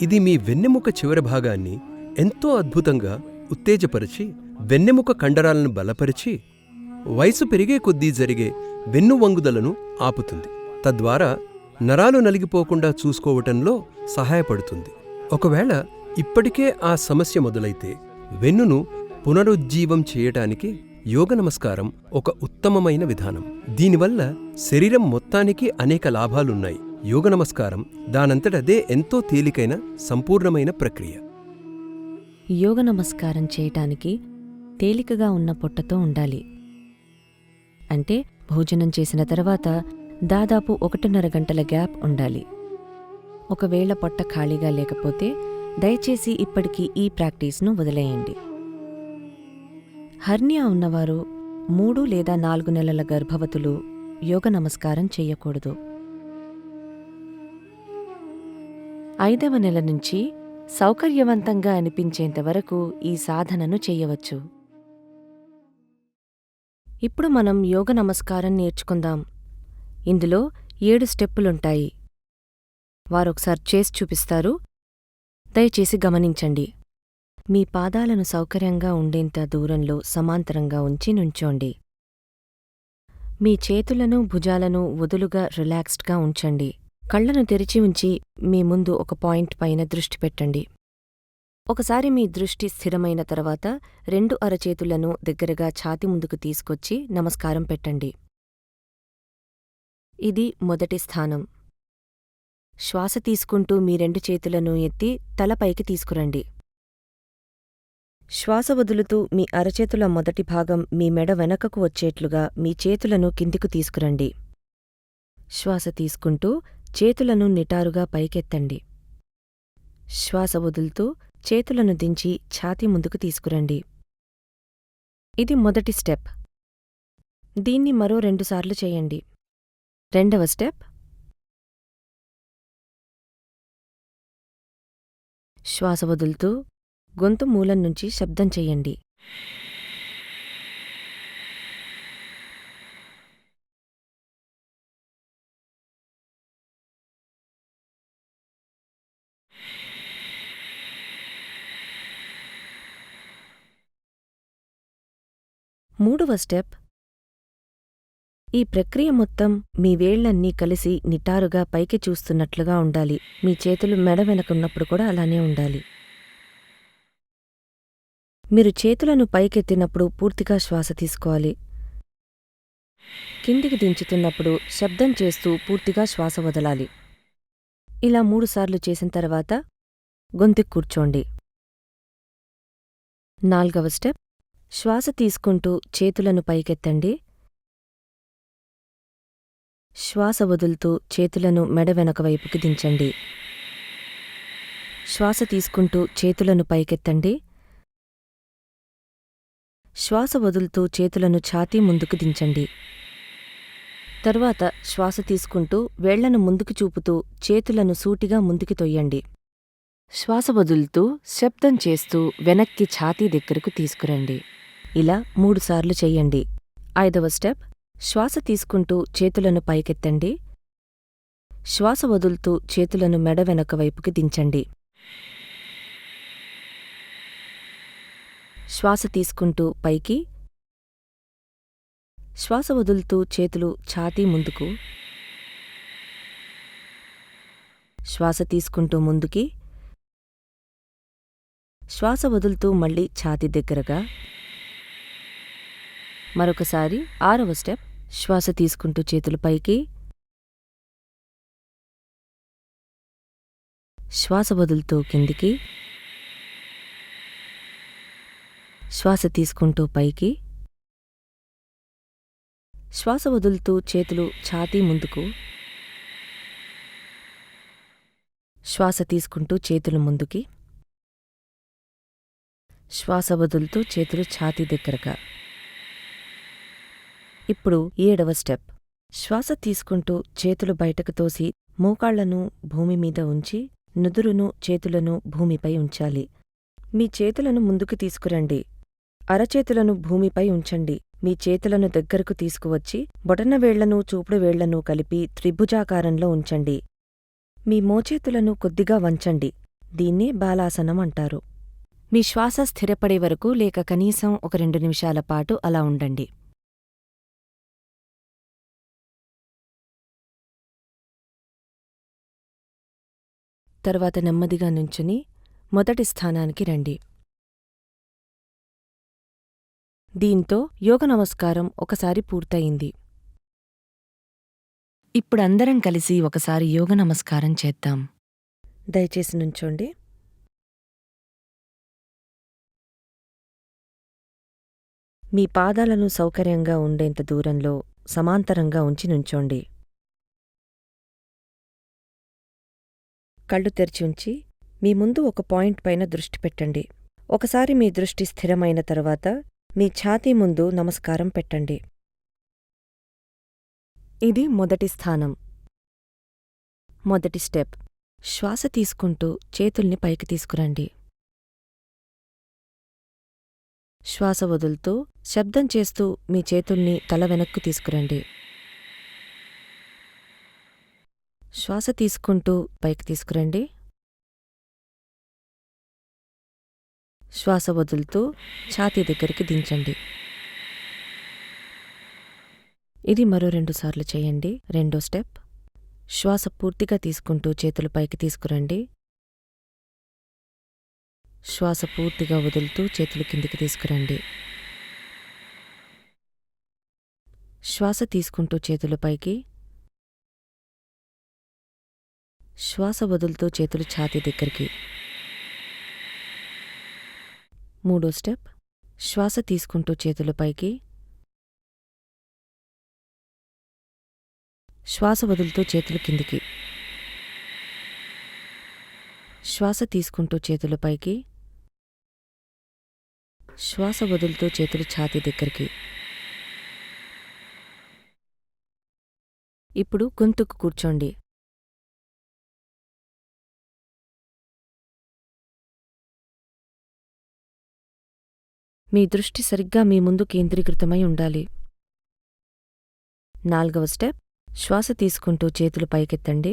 ఇది మీ వెన్నెముక చివరి భాగాన్ని ఎంతో అద్భుతంగా ఉత్తేజపరిచి, వెన్నెముక కండరాలను బలపరిచి, వయసు పెరిగే కొద్దీ జరిగే వెన్నువంగుదలను ఆపుతుంది. తద్వారా నరాలు నలిగిపోకుండా చూసుకోవటంలో సహాయపడుతుంది. ఒకవేళ ఇప్పటికే ఆ సమస్య మొదలైతే వెన్నును పునరుజ్జీవం చేయటానికి యోగ నమస్కారం ఒక ఉత్తమమైన విధానం. దీనివల్ల శరీరం మొత్తానికి అనేక లాభాలున్నాయి. యోగ నమస్కారం దానంతటదే ఎంతో తేలికైన సంపూర్ణమైన ప్రక్రియ. యోగ నమస్కారం చేయటానికి తేలికగా ఉన్న పొట్టతో ఉండాలి. అంటే భోజనం చేసిన తర్వాత దాదాపు 1.5 గంటల గ్యాప్ ఉండాలి. ఒకవేళ పొట్ట ఖాళీగా లేకపోతే దయచేసి ఇప్పటికీ ఈ ప్రాక్టీస్ను వదిలేయండి. హర్నియా ఉన్నవారు 3 లేదా 4 నెలల గర్భవతులు యోగ నమస్కారం చెయ్యకూడదు. 5వ నెల నుంచి సౌకర్యవంతంగా అనిపించేంతవరకు ఈ సాధనను చెయ్యవచ్చు. ఇప్పుడు మనం యోగ నమస్కారం నేర్చుకుందాం. ఇందులో 7 స్టెప్పులుంటాయి. వారొకసారి చేసి చూపిస్తారు. దయచేసి గమనించండి. మీ పాదాలను సౌకర్యంగా ఉండేంత దూరంలో సమాంతరంగా ఉంచి నుంచోండి. మీ చేతులను భుజాలను వదులుగా రిలాక్స్డ్గా ఉంచండి. కళ్లను తెరిచి ఉంచి మీ ముందు ఒక పాయింట్ పైన దృష్టి పెట్టండి. ఒకసారి మీ దృష్టి స్థిరమైన తర్వాత 2 అరచేతులను దగ్గరగా ఛాతి ముందుకు తీసుకొచ్చి నమస్కారం పెట్టండి. ఇది మొదటి స్థానం. శ్వాస తీసుకుంటూ మీ 2 చేతులను ఎత్తి తలపైకి తీసుకురండి. శ్వాస వదులుతూ మీ అరచేతుల మొదటి భాగం మీ మెడ వెనకకు వచ్చేట్లుగా మీ చేతులను కిందికి తీసుకురండి. శ్వాస తీసుకుంటూ చేతులను నిటారుగా పైకెత్తండి. శ్వాస వదులుతూ చేతులను దించి ఛాతీ ముందుకు తీసుకురండి. ఇది మొదటి స్టెప్. దీన్ని మరో 2 సార్లు చేయండి. రెండవ స్టెప్. శ్వాస వదులుతూ గొంతు మూలం నుంచి శబ్దం చెయ్యండి. మూడవ స్టెప్. ఈ ప్రక్రియ మొత్తం మీ వేళ్లన్నీ కలిసి నిటారుగా పైకి చూస్తున్నట్లుగా ఉండాలి. మీ చేతులు మెడ వెనకున్నప్పుడు కూడా అలానే ఉండాలి. మీరు చేతులను పైకెత్తినప్పుడు పూర్తిగా శ్వాస తీసుకోవాలి. కిందికి దించుతున్నప్పుడు శబ్దం చేస్తూ పూర్తిగా శ్వాస వదలాలి. ఇలా 3 సార్లు చేసిన తర్వాత గొంతుకు కూర్చోండి. 4వ స్టెప్. శ్వాస తీసుకుంటూ చేతులను పైకెత్తండి. శ్వాస వదులుతూ చేతులను మెడ వెనక వైపుకి దించండి. శ్వాస తీసుకుంటూ చేతులను పైకెత్తండి. శ్వాస వదులుతూ చేతులను ఛాతీ ముందుకు దించండి. తరువాత శ్వాస తీసుకుంటూ వేళ్లను ముందుకు చూపుతూ చేతులను సూటిగా ముందుకి తొయ్యండి. శ్వాస వదులుతూ శబ్దం చేస్తూ వెనక్కి ఛాతీ దగ్గరకు తీసుకురండి. ఇలా 3 సార్లు చెయ్యండి. 5వ స్టెప్. శ్వాస తీసుకుంటూ చేతులను పైకెత్తండి. శ్వాస వదులుతూ చేతులను మెడ వెనక వైపుకి దించండి. శ్వాస తీసుకుంటూ పైకి. శ్వాస వదులుతూ చేతులు ఛాతీ ముందుకు. శ్వాస తీసుకుంటూ ముందుకి. శ్వాస వదులుతూ మళ్ళీ ఛాతీ దగ్గరగా. మరొకసారి 6వ స్టెప్. శ్వాస తీసుకుంటూ చేతులు పైకి. శ్వాస వదులుతూ కిందికి. శ్వాస తీసుకుంటూ పైకి. శ్వాస వదులుతూ చేతులు ఛాతీ ముందుకు. శ్వాస తీసుకుంటూ చేతులు ముందుకి. శ్వాస వదులుతూ చేతులు ఛాతీ దగ్గరగా. ఇప్పుడు 7వ స్టెప్. శ్వాస తీసుకుంటూ చేతులు బయటకు తోసి మోకాళ్లను భూమి మీద ఉంచి నుదురును చేతులను భూమిపై ఉంచాలి. మీ చేతులను ముందుకు తీసుకురండి. అరచేతులను భూమిపై ఉంచండి. మీ చేతులను దగ్గరకు తీసుకువచ్చి బొటనవేళ్లను చూపుడు వేళ్లను కలిపి త్రిభుజాకారంలో ఉంచండి. మీ మోచేతులను కొద్దిగా వంచండి. దీన్నే బాలాసనం అంటారు. మీ శ్వాస స్థిరపడే వరకు లేక కనీసం ఒక 2 నిమిషాల పాటు అలా ఉండండి. తర్వాత నెమ్మదిగా నుంచుని మొదటి స్థానానికి రండి. దీంతో యోగ నమస్కారం ఒకసారి పూర్తయింది. ఇప్పుడందరం కలిసి ఒకసారి యోగ నమస్కారం చేద్దాం. దయచేసి నుంచోండి. మీ పాదాలను సౌకర్యంగా ఉండేంత దూరంలో సమాంతరంగా ఉంచి నుంచోండి. కళ్ళు తెరిచి ఉంచి మీ ముందు ఒక పాయింట్ పైన దృష్టి పెట్టండి. ఒకసారి మీ దృష్టి స్థిరమైన తర్వాత మీ ఛాతీ ముందు నమస్కారం పెట్టండి. ఇది మొదటి స్థానం. మొదటి స్టెప్. శ్వాస తీసుకుంటూ చేతుల్ని పైకి తీసుకురండి. శ్వాస వదులుతూ శబ్దం చేస్తూ మీ చేతుల్ని తల వెనక్కు తీసుకురండి. శ్వాస తీసుకుంటూ పైకి తీసుకురండి. శ్వాస వదులుతూ ఛాతీ దగ్గరికి దించండి. ఇది మరో 2 సార్లు చేయండి. 2వ స్టెప్. శ్వాస పూర్తిగా తీసుకుంటూ చేతులు పైకి తీసుకురండి. శ్వాస పూర్తిగా వదులుతూ చేతులు కిందికి తీసుకురండి. శ్వాస తీసుకుంటూ చేతులు పైకి. శ్వాస వదులుతూ చేతులు ఛాతీ దగ్గరికి. 3వ స్టెప్. శ్వాస తీసుకుంటూ చేతులు పైకి. శ్వాస వదులుతూ చేతులు కిందికి. శ్వాస తీసుకుంటూ చేతులు పైకి. శ్వాస వదులుతూ చేతులు ఛాతీ దగ్గరికి. ఇప్పుడు గొంతుకు కూర్చోండి. మీ దృష్టి సరిగ్గా మీ ముందు కేంద్రీకృతమై ఉండాలి. 4వ స్టెప్. శ్వాస తీసుకుంటూ చేతులు పైకెత్తండి.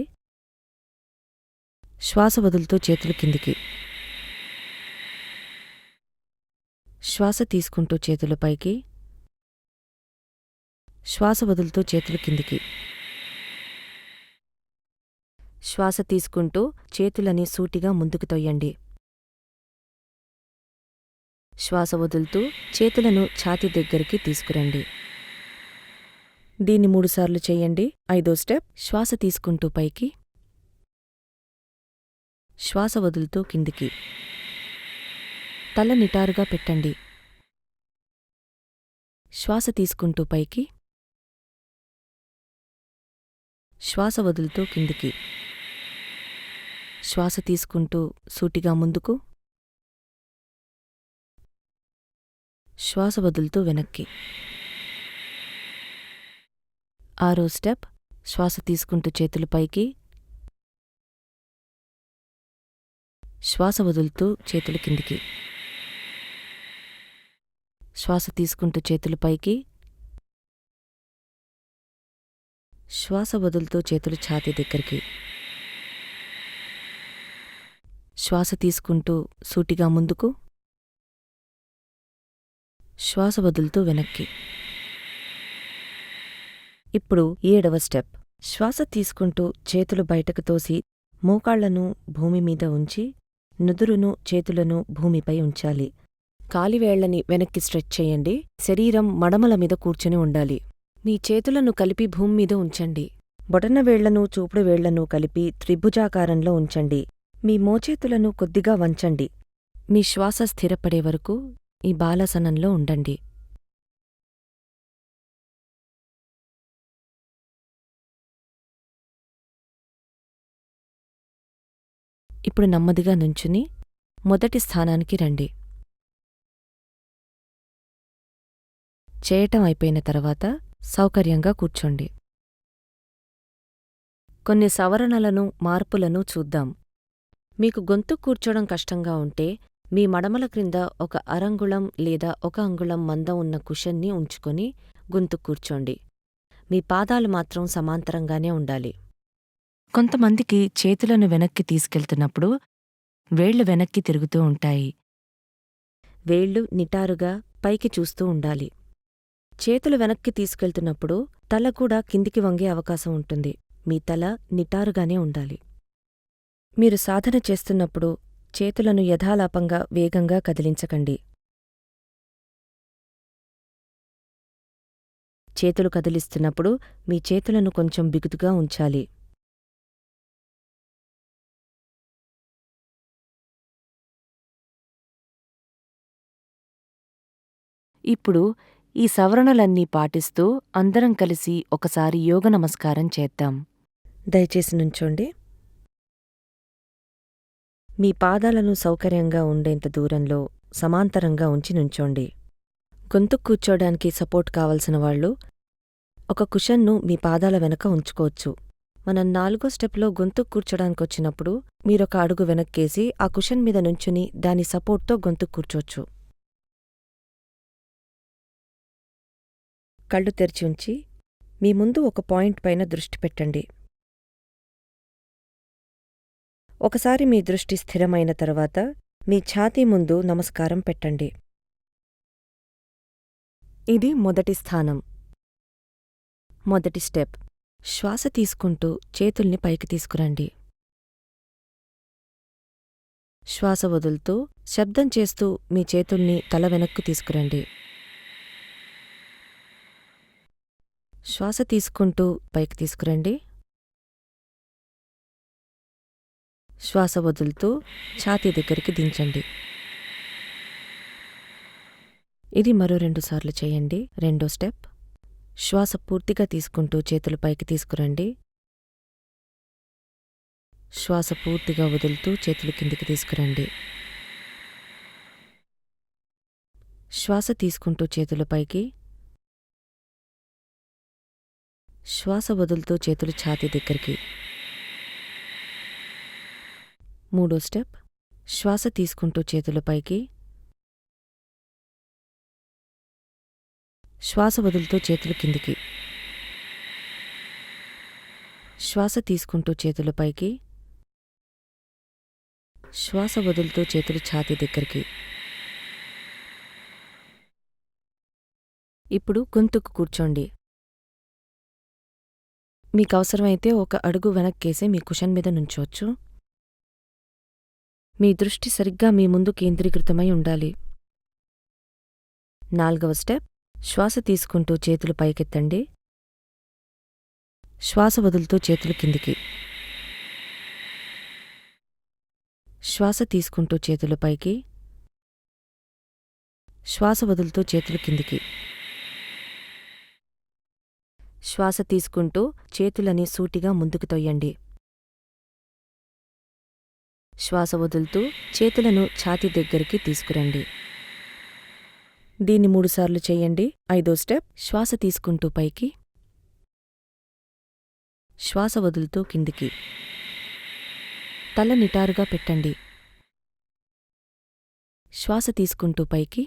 శ్వాస వదులుతూ చేతులు కిందికి. శ్వాస తీసుకుంటూ చేతులు పైకి. శ్వాస వదులుతూ చేతులు కిందికి. శ్వాస తీసుకుంటూ చేతులని సూటిగా ముందుకు తొయ్యండి. శ్వాస వదులుతూ చేతులను ఛాతీ దగ్గరికి తీసుకురండి. దీన్ని 3 సార్లు చెయ్యండి. 5వ స్టెప్. శ్వాస తీసుకుంటూ పైకి. శ్వాస వదులుతూ కిందికి. తల నిటారుగా పెట్టండి. శ్వాస తీసుకుంటూ పైకి, శ్వాస వదులుతూ కిందికి. శ్వాస తీసుకుంటూ సూటిగా ముందుకు, శ్వాస వదులుతూ వెనక్కి. 6వ స్టెప్. శ్వాస తీసుకుంటూ చేతులు పైకి, శ్వాస వదులుతూ చేతులు కిందికి. శ్వాస తీసుకుంటూ చేతులు పైకి, శ్వాస వదులుతూ చేతులు ఛాతీ దగ్గరికి. శ్వాస తీసుకుంటూ సూటిగా ముందుకు, శ్వాస వదులుతూ వెనక్కి. ఇప్పుడు 7వ స్టెప్. శ్వాస తీసుకుంటూ చేతులు బయటకు తోసి మోకాళ్లను భూమిమీద ఉంచి నుదురును చేతులను భూమిపై ఉంచాలి. కాలివేళ్లని వెనక్కి స్ట్రెచ్ చేయండి. శరీరం మడమల మీద కూర్చుని ఉండాలి. మీ చేతులను కలిపి భూమ్మీద ఉంచండి. బొటనవేళ్లను చూపుడు వేళ్లను కలిపి త్రిభుజాకారంలో ఉంచండి. మీ మోచేతులను కొద్దిగా వంచండి. మీ శ్వాస స్థిరపడే వరకు ఈ బాలాసనంలో ఉండండి. ఇప్పుడు నెమ్మదిగా నుంచుని మొదటి స్థానానికి రండి. చేయటం అయిపోయిన తర్వాత సౌకర్యంగా కూర్చోండి. కొన్ని సవరణలను, మార్పులను చూద్దాం. మీకు గొంతు కూర్చోడం కష్టంగా ఉంటే మీ మడమల క్రింద ఒక అరంగుళం లేదా 1 అంగుళం మందం ఉన్న కుషన్ని ఉంచుకొని గొంతు కూర్చోండి. మీ పాదాలు మాత్రం సమాంతరంగానే ఉండాలి. కొంతమందికి చేతులను వెనక్కి తీసుకెళ్తున్నప్పుడు వేళ్లు వెనక్కి తిరుగుతూ ఉంటాయి. వేళ్లు నిటారుగా పైకి చూస్తూ ఉండాలి. చేతులు వెనక్కి తీసుకెళ్తున్నప్పుడు తల కూడా కిందికి వంగే అవకాశం ఉంటుంది. మీ తల నిటారుగానే ఉండాలి. మీరు సాధన చేస్తున్నప్పుడు చేతులను యథాలాపంగా వేగంగా కదిలించకండి. చేతులు కదిలిస్తున్నప్పుడు మీ చేతులను కొంచెం బిగుతుగా ఉంచాలి. ఇప్పుడు ఈ సవరణలన్నీ పాటిస్తూ అందరం కలిసి ఒకసారి యోగ నమస్కారం చేద్దాం. దయచేసి నుంచోండి. మీ పాదాలను సౌకర్యంగా ఉండేంత దూరంలో సమాంతరంగా ఉంచి నుంచోండి. గొంతు కూర్చోడానికి సపోర్ట్ కావలసిన వాళ్ళు ఒక కుషన్ను మీ పాదాల వెనక ఉంచుకోవచ్చు. మనం 4వ స్టెప్లో గొంతు కూర్చోడానికొచ్చినప్పుడు మీరొక అడుగు వెనక్కేసి ఆ కుషన్ మీద నుంచుని దాని సపోర్ట్తో గొంతు కూర్చోచ్చు. కళ్ళు తెరిచి ఉంచి మీ ముందు ఒక పాయింట్ పైన దృష్టి పెట్టండి. ఒకసారి మీ దృష్టి స్థిరమైన తరువాత మీ ఛాతీ ముందు నమస్కారం పెట్టండి. ఇది మొదటి స్థానం. మొదటి స్టెప్. శ్వాస తీసుకుంటూ చేతుల్ని పైకి తీసుకురండి. శ్వాస వదులుతూ శబ్దం చేస్తూ మీ చేతుల్ని తల వెనక్కు తీసుకురండి. శ్వాస తీసుకుంటూ పైకి తీసుకురండి. శ్వాస వదులుతూ ఛాతీ దగ్గరికి దించండి. ఇది మరో 2 సార్లు చేయండి. 2వ స్టెప్. శ్వాస పూర్తిగా తీసుకుంటూ చేతులు పైకి తీసుకురండి. శ్వాస పూర్తిగా వదులుతూ చేతులు కిందికి తీసుకురండి. శ్వాస తీసుకుంటూ చేతులు పైకి, శ్వాస వదులుతూ చేతులు ఛాతీ దగ్గరికి. 3వ స్టెప్. శ్వాస తీసుకుంటూ చేతులు పైకి, శ్వాస వదులుతూ చేతులు కిందికి. శ్వాస తీసుకుంటూ చేతులు పైకి, శ్వాస వదులుతూ చేతులు ఛాతీ దగ్గరికి. ఇప్పుడు గొంతుకు కూర్చోండి. మీకవసరమైతే ఒక అడుగు వెనక్కేసి మీ కుషన్ మీద నుంచోచ్చు. మీ దృష్టి సరిగ్గా మీ ముందు కేంద్రీకృతమై ఉండాలి. 4వ స్టెప్. శ్వాస తీసుకుంటూ చేతులు పైకెత్తండి. శ్వాస వదులుతూ చేతులు కిందికి. శ్వాస తీసుకుంటూ చేతులు పైకి, శ్వాస వదులుతూ చేతులు కిందికి. శ్వాస తీసుకుంటూ చేతులని సూటిగా ముందుకు తొయ్యండి. శ్వాస వదులుతూ చేతులను ఛాతీ దగ్గరికి తీసుకురండి. దీన్ని 3 సార్లు చెయ్యండి. 5వ స్టెప్. శ్వాస తీసుకుంటూ పైకి, శ్వాస వదులుతూ కిందికి. తల నిటారుగా పెట్టండి. శ్వాస తీసుకుంటూ పైకి,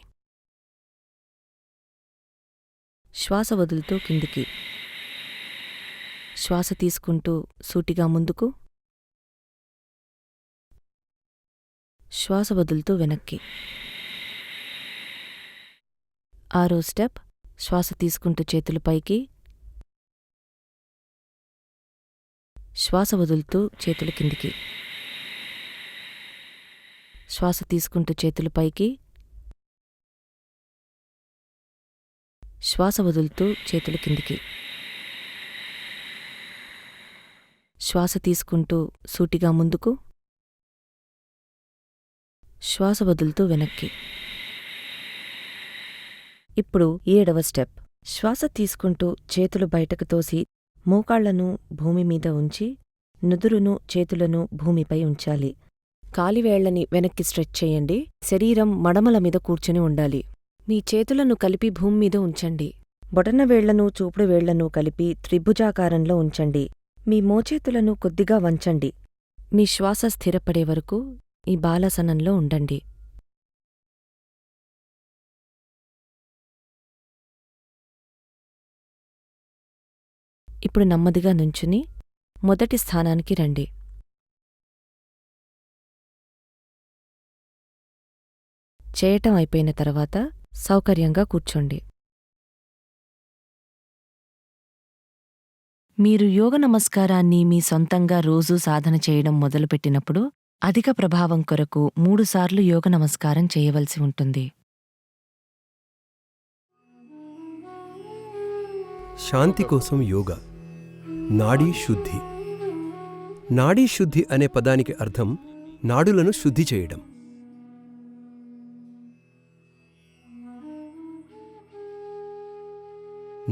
శ్వాస వదులుతూ కిందికి. శ్వాస తీసుకుంటూ సూటిగా ముందుకు, శ్వాస వదులుతూ వెనక్కి. 6వ స్టెప్. శ్వాస తీసుకుంటూ చేతులు పైకి, శ్వాస వదులుతూ చేతులు కిందికి. శ్వాస తీసుకుంటూ చేతులు పైకి, శ్వాస వదులుతూ చేతులు కిందికి. శ్వాస తీసుకుంటూ సూటిగా ముందుకు, శ్వాస వదులుతూ వెనక్కి. ఇప్పుడు 7వ స్టెప్. శ్వాస తీసుకుంటూ చేతులు బయటకు తోసి మోకాళ్లను భూమిమీద ఉంచి నుదురును చేతులను భూమిపై ఉంచాలి. కాలివేళ్లని వెనక్కి స్ట్రెచ్ చేయండి. శరీరం మడమల మీద కూర్చుని ఉండాలి. మీ చేతులను కలిపి భూమ్మీద ఉంచండి. బొటనవేళ్లను చూపుడు వేళ్లను కలిపి త్రిభుజాకారంలో ఉంచండి. మీ మోచేతులను కొద్దిగా వంచండి. మీ శ్వాస స్థిరపడే వరకు ఈ బాలాసనంలో ఉండండి. ఇప్పుడు నెమ్మదిగా నుంచుని మొదటి స్థానానికి రండి. చేయటం అయిపోయిన తర్వాత సౌకర్యంగా కూర్చోండి. మీరు యోగ నమస్కారాన్ని మీ సొంతంగా రోజూ సాధన చేయడం మొదలుపెట్టినప్పుడు అధిక ప్రభావం కొరకు 3 సార్లు యోగ నమస్కారం చేయవలసి ఉంటుంది. శాంతి కోసం యోగా. నాడీ శుద్ధి. నాడీ శుద్ధి అనే పదానికి అర్థం నాడులను శుద్ధి చేయడం.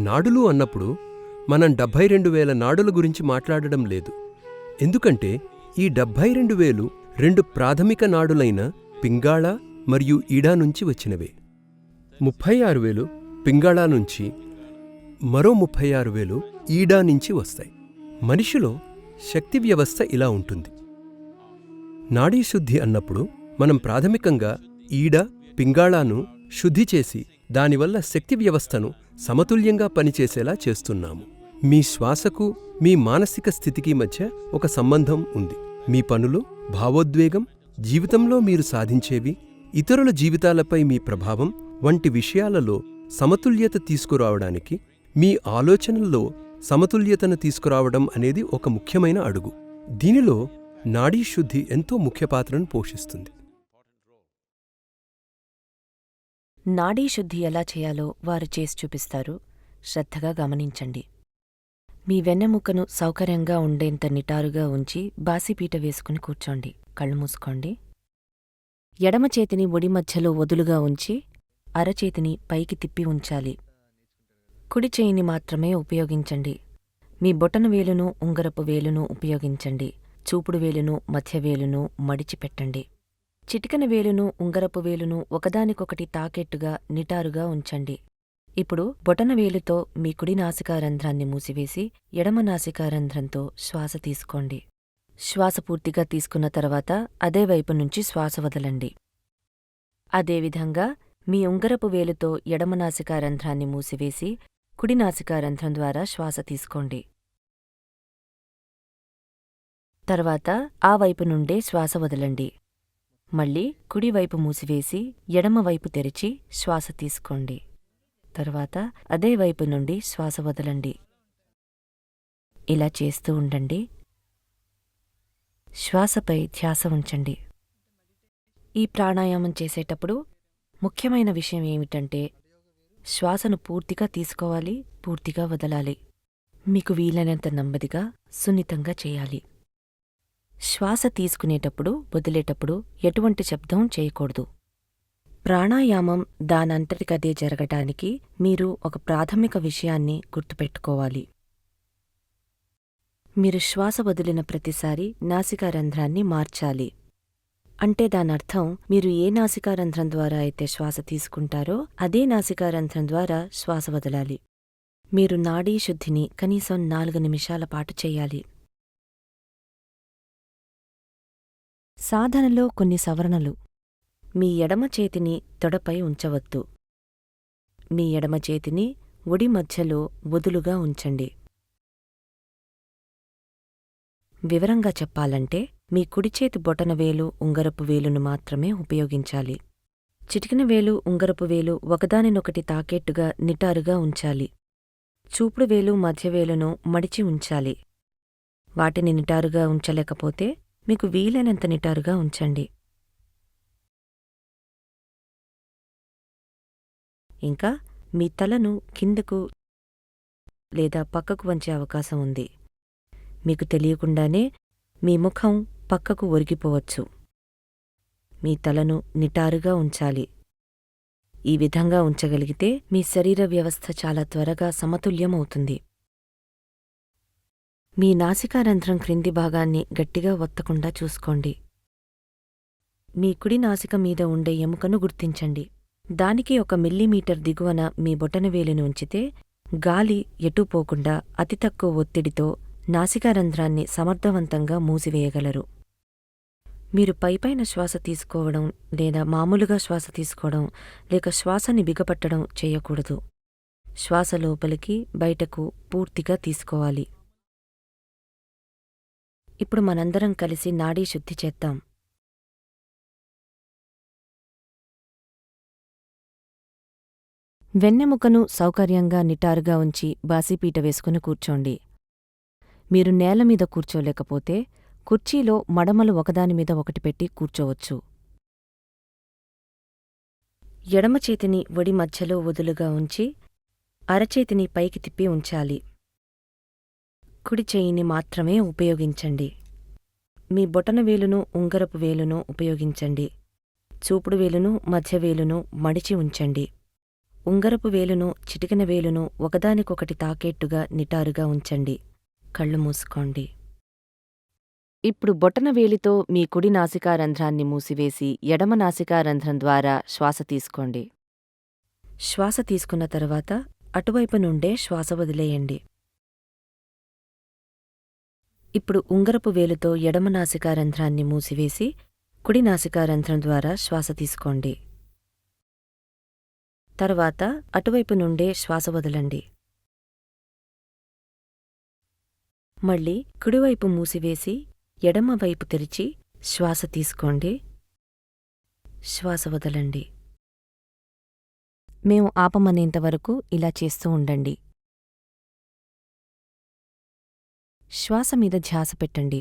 నాడులు అన్నప్పుడు మనం 72,000 నాడుల గురించి మాట్లాడడం లేదు. ఎందుకంటే ఈ 72,000 2 ప్రాథమిక నాడులైన పింగాళ మరియు ఈడా నుంచి వచ్చినవే. 36,000 పింగాళా నుంచి, మరో 36,000 ఈడా నుంచి వస్తాయి. మనిషిలో శక్తి వ్యవస్థ ఇలా ఉంటుంది. నాడీశుద్ధి అన్నప్పుడు మనం ప్రాథమికంగా ఈడ, పింగాళాను శుద్ధి చేసి దానివల్ల శక్తి వ్యవస్థను సమతుల్యంగా పనిచేసేలా చేస్తున్నాము. మీ శ్వాసకు మీ మానసిక స్థితికి మధ్య ఒక సంబంధం ఉంది. మీ పనులు, భావోద్వేగం, జీవితంలో మీరు సాధించేవి, ఇతరుల జీవితాలపై మీ ప్రభావం వంటి విషయాలలో సమతుల్యత తీసుకురావడానికి, మీ ఆలోచనల్లో సమతుల్యతను తీసుకురావడం అనేది ఒక ముఖ్యమైన అడుగు. దీనిలో నాడీశుద్ధి ఎంతో ముఖ్య పాత్రను పోషిస్తుంది. నాడీశుద్ధి ఎలా చేయాలో వారు చేసి చూపిస్తారు. శ్రద్ధగా గమనించండి. మీ వెన్నెముకను సౌకర్యంగా ఉండేంత నిటారుగా ఉంచి బాసిపీట వేసుకుని కూర్చోండి. కళ్ళు మూసుకోండి. ఎడమ చేతిని ఒడి మధ్యలో వదులుగా ఉంచి అరచేతిని పైకి తిప్పి ఉంచాలి. కుడి చేయిని మాత్రమే ఉపయోగించండి. మీ బొటన వేలును, ఉంగరపు వేలును ఉపయోగించండి. చూపుడు వేలును, మధ్యవేలును మడిచిపెట్టండి. చిటికెన వేలును, ఉంగరపు వేలును ఒకదానికొకటి తాకెట్టుగా నిటారుగా ఉంచండి. ఇప్పుడు బొటనవేలుతో మీ కుడి నాసికారంధ్రాన్ని మూసివేసి ఎడమ నాసికారంధ్రంతో శ్వాస తీసుకోండి. శ్వాస పూర్తిగా తీసుకున్న తర్వాత అదే వైపు నుంచి శ్వాస వదలండి. అదేవిధంగా మీ ఉంగరపు వేలుతో ఎడమ నాసికారంధ్రాన్ని మూసివేసి కుడి నాసికారంధ్రం ద్వారా శ్వాస తీసుకోండి. తర్వాత ఆ వైపు నుండే శ్వాస వదలండి. మళ్ళీ కుడివైపు మూసివేసి ఎడమవైపు తెరిచి శ్వాస తీసుకోండి. తర్వాత అదే వైపు నుండి శ్వాస వదలండి. ఇలా చేస్తూ ఉండండి. శ్వాసపై ధ్యాస ఉంచండి. ఈ ప్రాణాయామం చేసేటప్పుడు ముఖ్యమైన విషయం ఏమిటంటే శ్వాసను పూర్తిగా తీసుకోవాలి, పూర్తిగా వదలాలి. మీకు వీలైనంత నెమ్మదిగా, సున్నితంగా చేయాలి. శ్వాస తీసుకునేటప్పుడు, వదిలేటప్పుడు ఎటువంటి శబ్దం చేయకూడదు. ప్రాణాయామం దానంతటికదే జరగటానికి మీరు ఒక ప్రాథమిక విషయాన్ని గుర్తుపెట్టుకోవాలి. మీరు శ్వాస వదిలిన ప్రతిసారి నాసికారంధ్రాన్ని మార్చాలి. అంటే దానర్థం మీరు ఏ నాసికారంధ్రం ద్వారా అయితే శ్వాస తీసుకుంటారో అదే నాసికారంధ్రం ద్వారా శ్వాస వదలాలి. మీరు నాడీ శుద్ధిని కనీసం 4 నిమిషాల పాటు చెయ్యాలి. సాధనలో కొన్ని సవరణలు. మీ ఎడమ చేతిని తొడపై ఉంచవద్దు. మీ ఎడమ చేతిని ఒడి మధ్యలో వదులుగా ఉంచండి. వివరంగా చెప్పాలంటే మీ కుడిచేతి బొటనవేలు ఉంగరపు వేలును మాత్రమే ఉపయోగించాలి. చిటికిన వేలు ఉంగరపు వేలు ఒకదానినొకటి తాకేట్టుగా నిటారుగా ఉంచాలి. చూపుడు వేలు మధ్యవేలును మడిచి ఉంచాలి. వాటిని నిటారుగా ఉంచలేకపోతే మీకు వీలైనంత నిటారుగా ఉంచండి. ఇంకా మీ తలను కిందకు లేదా పక్కకు వంచే అవకాశం ఉంది. మీకు తెలియకుండానే మీ ముఖం పక్కకు ఒరిగిపోవచ్చు. మీ తలను నిటారుగా ఉంచాలి. ఈ విధంగా ఉంచగలిగితే మీ శరీర వ్యవస్థ చాలా త్వరగా సమతుల్యమవుతుంది. మీ నాసికారంధ్రం క్రింది భాగాన్ని గట్టిగా ఒత్తకుండా చూసుకోండి. మీ కుడి నాసిక మీద ఉండే ఎముకను గుర్తించండి. దానికి 1 మిల్లీమీటర్ దిగువన మీ బొటనవేలును ఉంచితే గాలి ఎటూ పోకుండా అతి తక్కువ ఒత్తిడితో నాసికారంధ్రాన్ని సమర్థవంతంగా మూసివేయగలరు. మీరు పైపైన శ్వాస తీసుకోవడం లేదా మామూలుగా శ్వాస తీసుకోవడం లేక శ్వాసని బిగపట్టడం చేయకూడదు. శ్వాస లోపలికి బయటకు పూర్తిగా తీసుకోవాలి. ఇప్పుడు మనందరం కలిసి నాడీ శుద్ధి చేద్దాం. వెన్నెముకను సౌకర్యంగా నిటారుగా ఉంచి బాసిపీట వేసుకుని కూర్చోండి. మీరు నేలమీద కూర్చోలేకపోతే కుర్చీలో మడమలు ఒకదానిమీద ఒకటి పెట్టి కూర్చోవచ్చు. ఎడమ చేతిని ఒడి మధ్యలో వదులుగా ఉంచి అరచేతిని పైకి తిప్పి ఉంచాలి. కుడి చెయ్యిని మాత్రమే ఉపయోగించండి. మీ బొటనవేలును ఉంగరపు వేలును ఉపయోగించండి. చూపుడు వేలును మధ్యవేలును మడిచి ఉంచండి. ఉంగరపు వేలును చిటికెన వేలును ఒకదానికొకటి తాకేట్టుగా నిటారుగా ఉంచండి. కళ్ళు మూసుకోండి. ఇప్పుడు బొటనవేలితో మీ కుడి నాసికారంధ్రాన్ని మూసివేసి ఎడమ నాసికారంధ్రం ద్వారా శ్వాస తీసుకోండి. శ్వాస తీసుకున్న తర్వాత అటువైపు నుండే శ్వాస వదిలేయండి. ఇప్పుడు ఉంగరపు వేలుతో ఎడమ నాసికారంధ్రాన్ని మూసివేసి కుడి నాసికారంధ్రం ద్వారా శ్వాస తీసుకోండి. తర్వాత అటువైపు నుండే శ్వాస వదలండి. మళ్ళీ కుడివైపు మూసివేసి ఎడమవైపు తెరిచి శ్వాస తీసుకోండి. శ్వాస వదలండి. మేము ఆపమనేంతవరకు ఇలా చేస్తూ ఉండండి. శ్వాస మీద ధ్యాస పెట్టండి.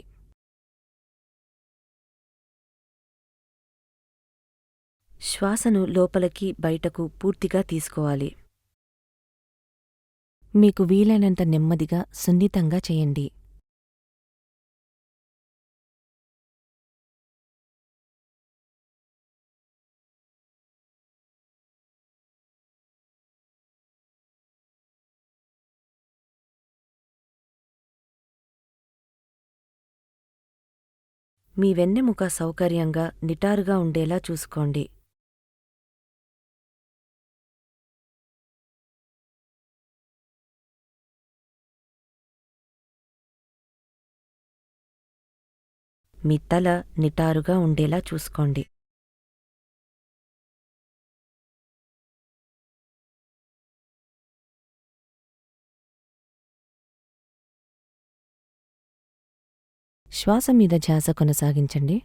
శ్వాసను లోపలికి బయటకు పూర్తిగా తీసుకోవాలి. మీకు వీలైనంత నెమ్మదిగా సున్నితంగా చేయండి. మీ వెన్నెముక సౌకర్యంగా నిటారుగా ఉండేలా చూసుకోండి. మీ తల నిటారుగా ఉండేలా చూసుకోండి. శ్వాస మీద ధ్యాస కొనసాగించండి.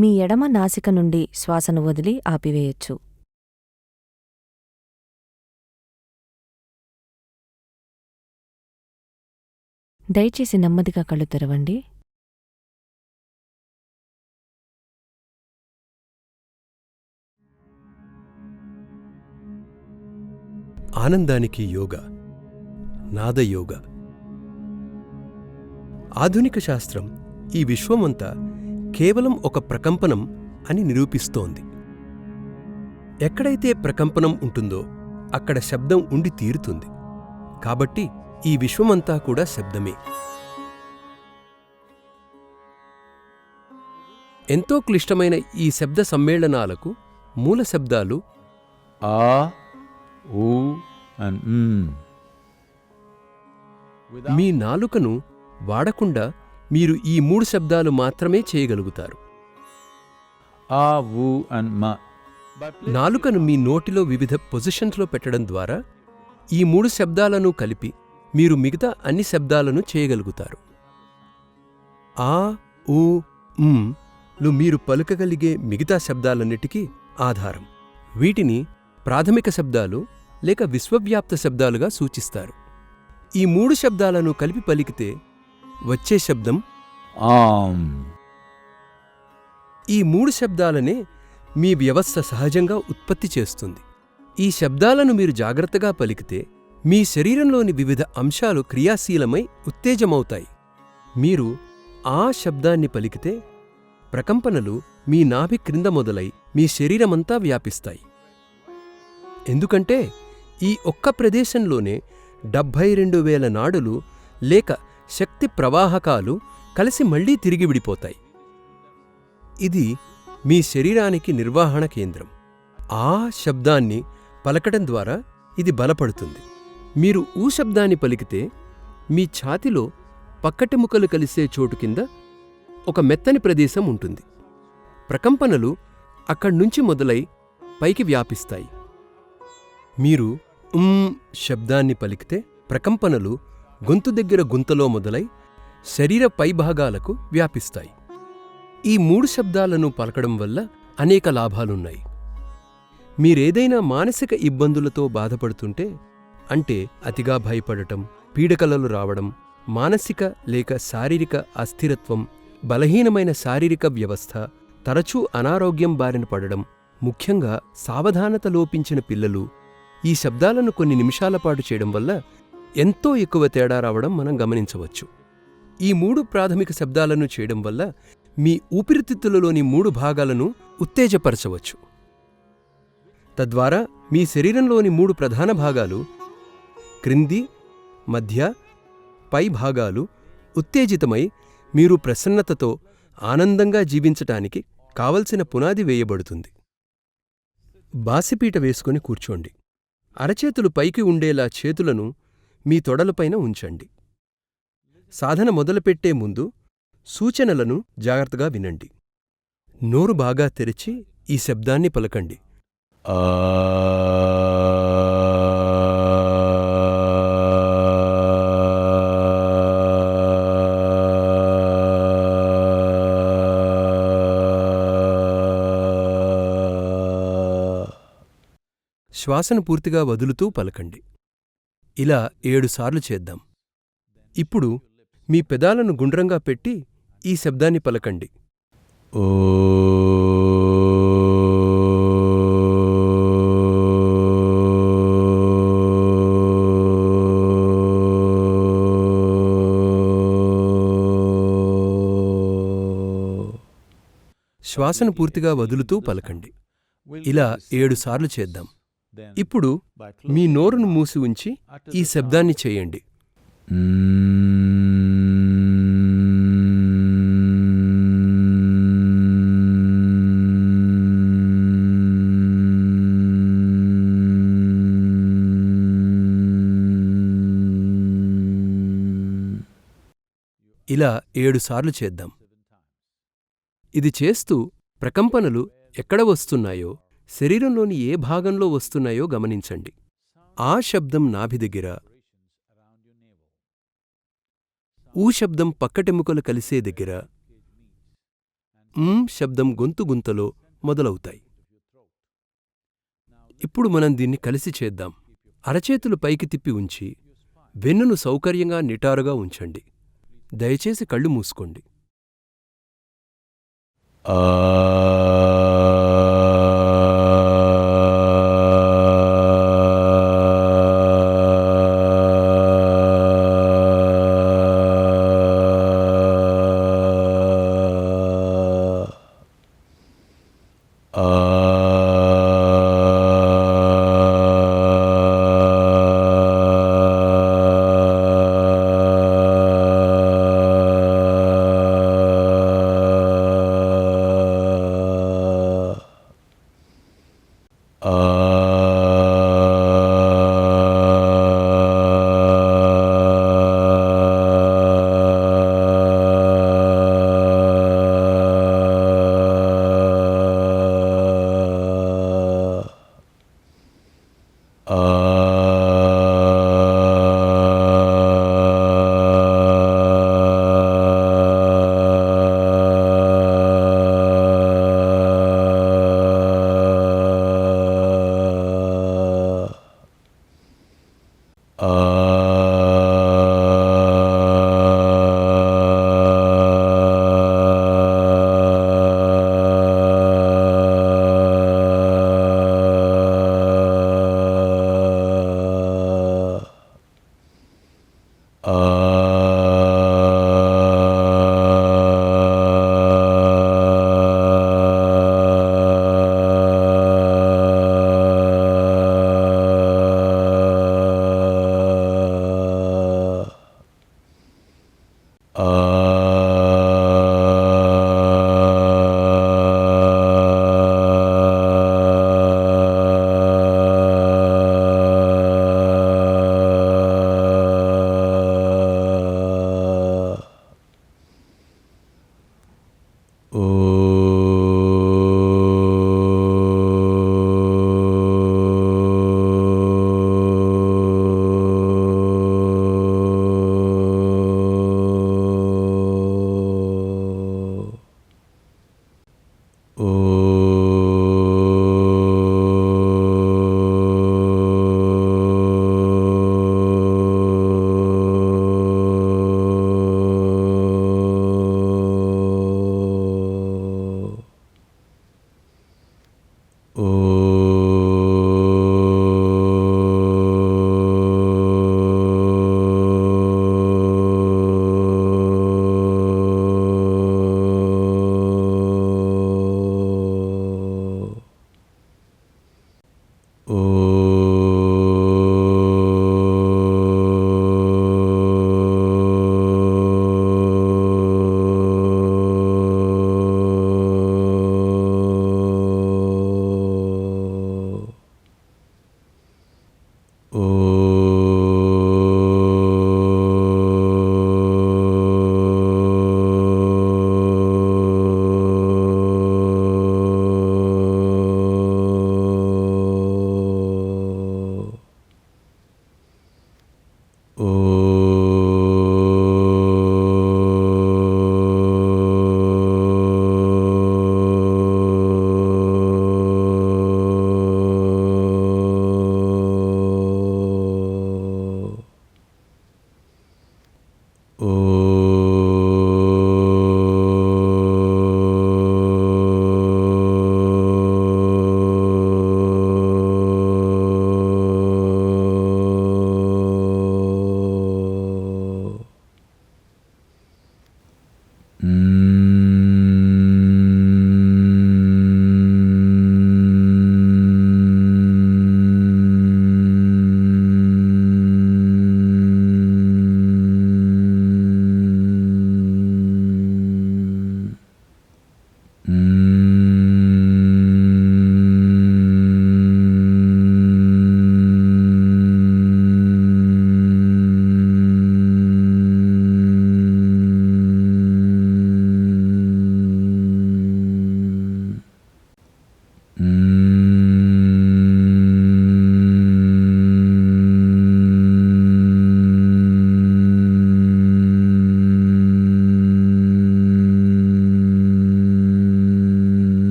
మీ ఎడమ నాసిక నుండి శ్వాసను వదిలి ఆపివేయొచ్చు. దయచేసి నెమ్మదిగా కళ్ళు తెరవండి. ఆనందానికి యోగ, నాదయోగ. ఆధునిక శాస్త్రం ఈ విశ్వమంతా కేవలం ఒక ప్రకంపనం అని నిరూపిస్తోంది. ఎక్కడైతే ప్రకంపనం ఉంటుందో అక్కడ శబ్దం ఉండి తీరుతుంది. కాబట్టి ఈ విశ్వమంతా కూడా శబ్దమే. ఎంతో క్లిష్టమైన ఈ శబ్ద సమ్మేళనాలకు మూల శబ్దాలు A, U and మీ నాలుకను వాడకుండా మీరు ఈ 3 శబ్దాలు మాత్రమే చేయగలుగుతారు. A, U and Ma. నాలుకను మీ నోటిలో వివిధ పొజిషన్స్లో పెట్టడం ద్వారా ఈ 3 శబ్దాలను కలిపి మీరు మిగతా అన్ని శబ్దాలను చేయగలుగుతారు. ఆ, ఊ, లు మీరు పలుకగలిగే మిగతా శబ్దాలన్నిటికీ ఆధారం. వీటిని ప్రాథమిక శబ్దాలు లేక విశ్వవ్యాప్త శబ్దాలుగా సూచిస్తారు. ఈ 3 శబ్దాలను కలిపి పలికితే వచ్చే శబ్దం Am. ఈ 3 శబ్దాలనే మీ వ్యవస్థ సహజంగా ఉత్పత్తి చేస్తుంది. ఈ శబ్దాలను మీరు జాగ్రత్తగా పలికితే మీ శరీరంలోని వివిధ అంశాలు క్రియాశీలమై ఉత్తేజమవుతాయి. మీరు ఆ శబ్దాన్ని పలికితే ప్రకంపనలు మీ నాభి క్రింద మొదలై మీ శరీరమంతా వ్యాపిస్తాయి. ఎందుకంటే ఈ ఒక్క ప్రదేశంలోనే 72,000 నాడులు లేక శక్తి ప్రవాహకాలు కలిసి మళ్లీ తిరిగి విడిపోతాయి. ఇది మీ శరీరానికి నిర్వహణ కేంద్రం. ఆ శబ్దాన్ని పలకడం ద్వారా ఇది బలపడుతుంది. మీరు ఊ శబ్దాన్ని పలికితే మీ ఛాతిలో పక్కటెముకలు కలిసే చోటు కింద ఒక మెత్తని ప్రదేశం ఉంటుంది. ప్రకంపనలు అక్కడ్నుంచి మొదలై పైకి వ్యాపిస్తాయి. మీరు శబ్దాన్ని పలికితే ప్రకంపనలు గొంతు దగ్గర గుంతలో మొదలై శరీర పైభాగాలకు వ్యాపిస్తాయి. ఈ 3 శబ్దాలను పలకడం వల్ల అనేక లాభాలున్నాయి. మీరేదైనా మానసిక ఇబ్బందులతో బాధపడుతుంటే, అంటే అతిగా భయపడటం, పీడకలలు రావడం, మానసిక లేక శారీరక అస్థిరత్వం, బలహీనమైన శారీరక వ్యవస్థ, తరచూ అనారోగ్యం బారిన పడడం, ముఖ్యంగా సావధానత లోపించిన పిల్లలు ఈ శబ్దాలను కొన్ని నిమిషాల పాటు చేయడం వల్ల ఎంతో ఎక్కువ తేడా రావడం మనం గమనించవచ్చు. ఈ 3 ప్రాథమిక శబ్దాలను చేయడం వల్ల మీ ఊపిరితిత్తులలోని 3 భాగాలను ఉత్తేజపరచవచ్చు. తద్వారా మీ శరీరంలోని 3 ప్రధాన భాగాలు క్రింది, మధ్య, పై భాగాలు ఉత్తేజితమై మీరు ప్రసన్నతతో ఆనందంగా జీవించటానికి కావలసిన పునాది వేయబడుతుంది. బాసిపీట వేసుకుని కూర్చోండి. అరచేతులు పైకి ఉండేలా చేతులను మీ తొడలపైన ఉంచండి. సాధన మొదలుపెట్టే ముందు సూచనలను జాగ్రత్తగా వినండి. నోరు బాగా తెరిచి ఈ శబ్దాన్ని పలకండి. శ్వాసను పూర్తిగా వదులుతూ పలకండి. ఇలా 7 సార్లు చేద్దాం. ఇప్పుడు మీ పెదాలను గుండ్రంగా పెట్టి ఈ శబ్దాన్ని పలకండి. శ్వాసను పూర్తిగా వదులుతూ పలకండి. ఇలా 7 సార్లు చేద్దాం. ఇప్పుడు మీ నోరును మూసి ఉంచి ఈ శబ్దాన్ని చేయండి. ఇలా 7 సార్లు చేద్దాం. ఇది చేస్తూ ప్రకంపనలు ఎక్కడ వస్తున్నాయో, శరీరంలోని ఏ భాగంలో వస్తున్నాయో గమనించండి. ఆ శబ్దం నాభి దగ్గర, ఊ శబ్దం పక్కటెముకలు కలిసే దగ్గర, శబ్దం గొంతు గుంతలో మొదలవుతాయి. ఇప్పుడు మనం దీన్ని కలిసి చేద్దాం. అరచేతులు పైకి తిప్పి ఉంచి వెన్నును సౌకర్యంగా నిటారుగా ఉంచండి. దయచేసి కళ్ళు మూసుకోండి.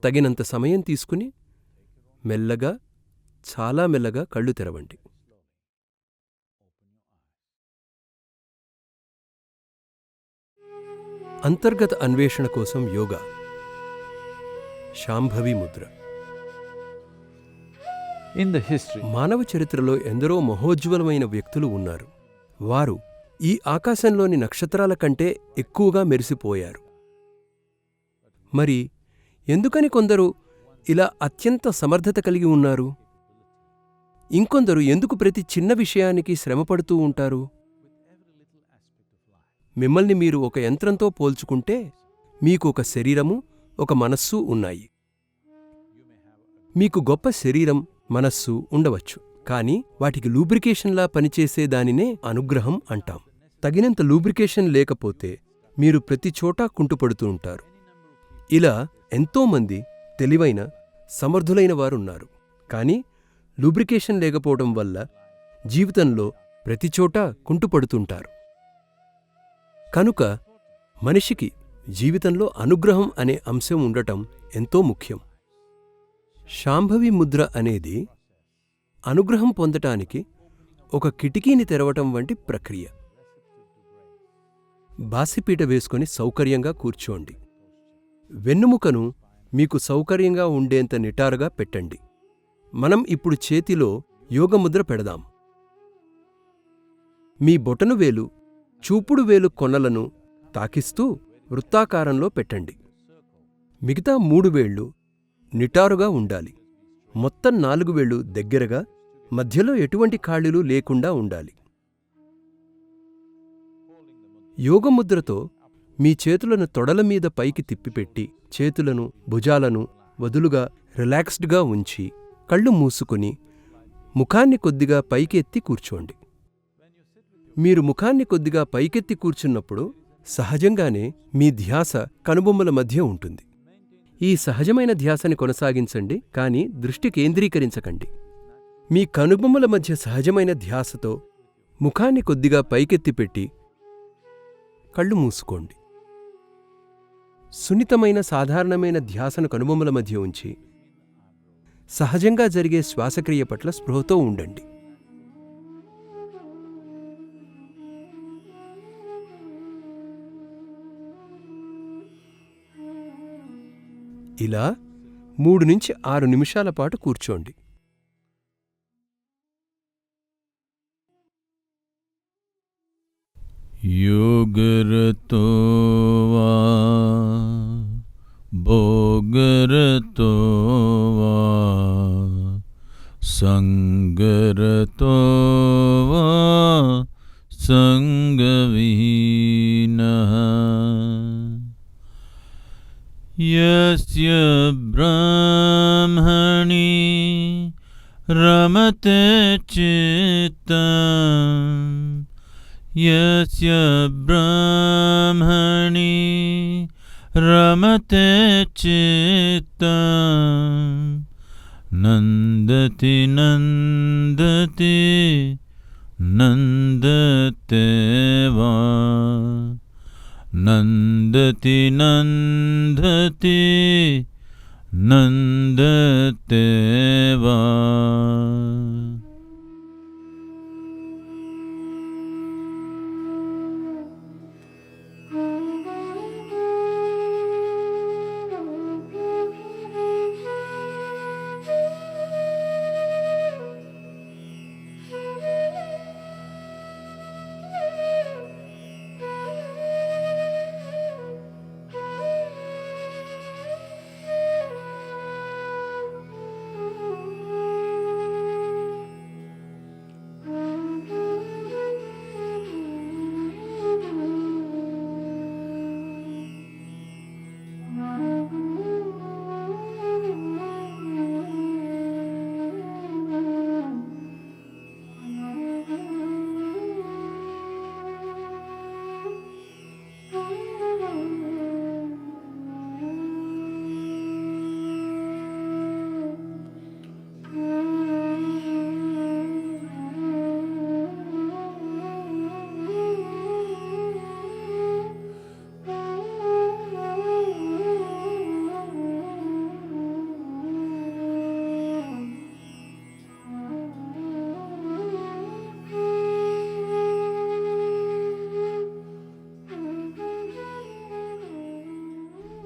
తగినంత సమయం తీసుకుని మెల్లగా, చాలా మెల్లగా కళ్ళు తెరవండి. అంతర్గత అన్వేషణ కోసం yoga. Shambhavi Mudra. In the history, మానవ చరిత్రలో ఎందరో మహోజ్వలమైన వ్యక్తులు ఉన్నారు. వారు ఈ ఆకాశంలోని నక్షత్రాల కంటే ఎక్కువగా మెరిసిపోయారు. మరి ఎందుకని కొందరు ఇలా అత్యంత సమర్థత కలిగి ఉన్నారు? ఇంకొందరు ఎందుకు ప్రతి చిన్న విషయానికి శ్రమపడుతూ ఉంటారు? మిమ్మల్ని మీరు ఒక యంత్రంతో పోల్చుకుంటే మీకు ఒక శరీరము, ఒక మనస్సు ఉన్నాయి. మీకు గొప్ప శరీరం, మనస్సు ఉండవచ్చు, కాని వాటికి లూబ్రికేషన్లా పనిచేసే దానినే అనుగ్రహం అంటాం. తగినంత లూబ్రికేషన్ లేకపోతే మీరు ప్రతి చోటా కుంటుపడుతూ ఉంటారు. ఇలా ఎంతోమంది తెలివైన, సమర్థులైన వారున్నారు. కాని లూబ్రికేషన్ లేకపోవడం వల్ల జీవితంలో ప్రతిచోటా కుంటుపడుతుంటారు. కనుక మనిషికి జీవితంలో అనుగ్రహం అనే అంశం ఉండటం ఎంతో ముఖ్యం. శాంభవి ముద్ర అనేది అనుగ్రహం పొందటానికి ఒక కిటికీని తెరవటం వంటి ప్రక్రియ. బాసిపీట వేసుకొని సౌకర్యంగా కూర్చోండి. వెన్నుముకను మీకు సౌకర్యంగా ఉండేంత నిటారుగా పెట్టండి. మనం ఇప్పుడు చేతిలో యోగముద్ర పెడదాం. మీ బొటనువేలు, చూపుడు వేలు కొనలను తాకిస్తూ వృత్తాకారంలో పెట్టండి. మిగతా 3 వేళ్లు నిటారుగా ఉండాలి. మొత్తం 4 వేళ్లు దగ్గరగా, మధ్యలో ఎటువంటి ఖాళీలు లేకుండా ఉండాలి. యోగముద్రతో మీ చేతులను తొడల మీద పైకి తిప్పిపెట్టి, చేతులను, భుజాలను వదులుగా రిలాక్స్డ్గా ఉంచి, కళ్ళు మూసుకుని ముఖాన్ని కొద్దిగా పైకెత్తి కూర్చోండి. మీరు ముఖాన్ని కొద్దిగా పైకెత్తి కూర్చున్నప్పుడు సహజంగానే మీ ధ్యాస కనుబొమ్మల మధ్య ఉంటుంది. ఈ సహజమైన ధ్యాసని కొనసాగించండి, కాని దృష్టి కేంద్రీకరించకండి. మీ కనుబొమ్మల మధ్య సహజమైన ధ్యాసతో ముఖాన్ని కొద్దిగా పైకెత్తిపెట్టి కళ్ళు మూసుకోండి. సున్నితమైన సాధారణమైన ధ్యాసను కనుబొమ్మల మధ్య ఉంచి సహజంగా జరిగే శ్వాసక్రియ పట్ల స్పృహతో ఉండండి. ఇలా 3 నుంచి 6 నిమిషాల పాటు కూర్చోండి. योगरतो वा भोगरतो वा संगरतो वा संगविहीनः यस्य ब्रह्मणि रमते चित्तम् यस्य ब्रह्मणि रमते चित्तम् नन्दति नन्दति नन्दते वा नन्दति नन्दति नन्दते वा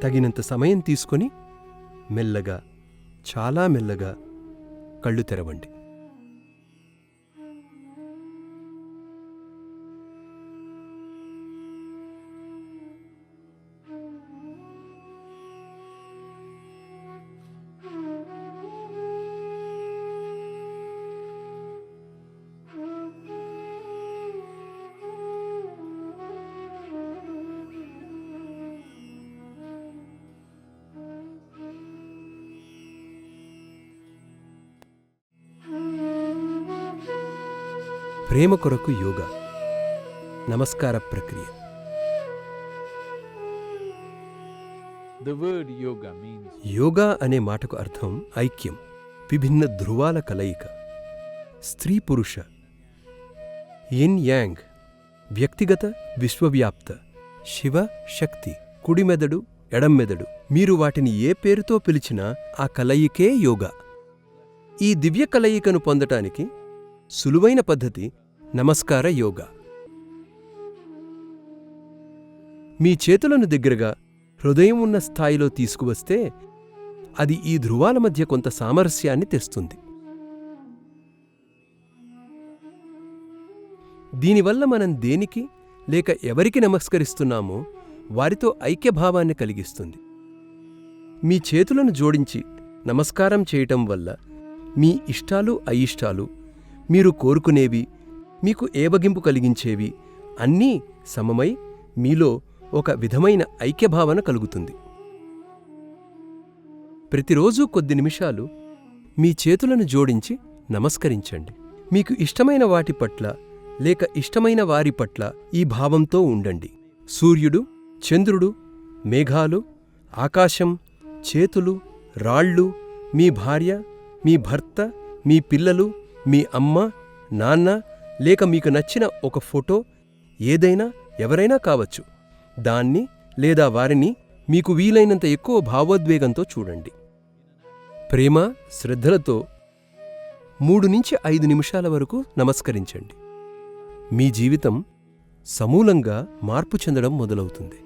తగినంత సమయం తీసుకొని మెల్లగా, చాలా మెల్లగా కళ్ళు తెరవండి. ప్రేమ కొరకు యోగా. నమస్కార ప్రక్రియ. The word yoga means yoga అనే మాటకు అర్థం ఐక్యం, విభిన్న ధృవాల కలయిక, స్త్రీ పురుష, యిన్ యాంగ్, వ్యక్తిగత విశ్వవ్యాప్త, శివ శక్తి, కుడిమెదడు ఎడంమెదడు, మీరు వాటిని ఏ పేరుతో పిలిచినా ఆ కలయికే యోగా. ఈ దివ్య కలయికను పొందటానికి సులువైన పద్ధతి నమస్కార యోగా. మీ చేతులను దగ్గరగా హృదయం ఉన్న స్థాయిలో తీసుకువస్తే అది ఈ ధృవాల మధ్య కొంత సామరస్యాన్ని తెస్తుంది. దీనివల్ల మనం దేనికి లేక ఎవరికి నమస్కరిస్తున్నామో వారితో ఐక్యభావాన్ని కలిగిస్తుంది. మీ చేతులను జోడించి నమస్కారం చేయటం వల్ల మీ ఇష్టాలు అయిష్టాలు, మీరు కోరుకునేవి, మీకు ఏవగింపు కలిగించేవి అన్నీ సమమై మీలో ఒక విధమైన ఐక్యభావన కలుగుతుంది. ప్రతిరోజూ కొద్ది నిమిషాలు మీ చేతులను జోడించి నమస్కరించండి. మీకు ఇష్టమైన వాటి పట్ల లేక ఇష్టమైన వారి పట్ల ఈ భావంతో ఉండండి. సూర్యుడు, చంద్రుడు, మేఘాలు, ఆకాశం, చేతులు, రాళ్ళు, మీ భార్య, మీ భర్త, మీ పిల్లలు, మీ అమ్మ, నాన్న, లేక మీకు నచ్చిన ఒక ఫోటో, ఏదైనా ఎవరైనా కావచ్చు, దాన్ని లేదా వారిని మీకు వీలైనంత ఎక్కువ భావోద్వేగంతో చూడండి. ప్రేమ, శ్రద్ధలతో 3 నుంచి 5 నిమిషాల వరకు నమస్కరించండి. మీ జీవితం సమూలంగా మార్పు చెందడం మొదలవుతుంది.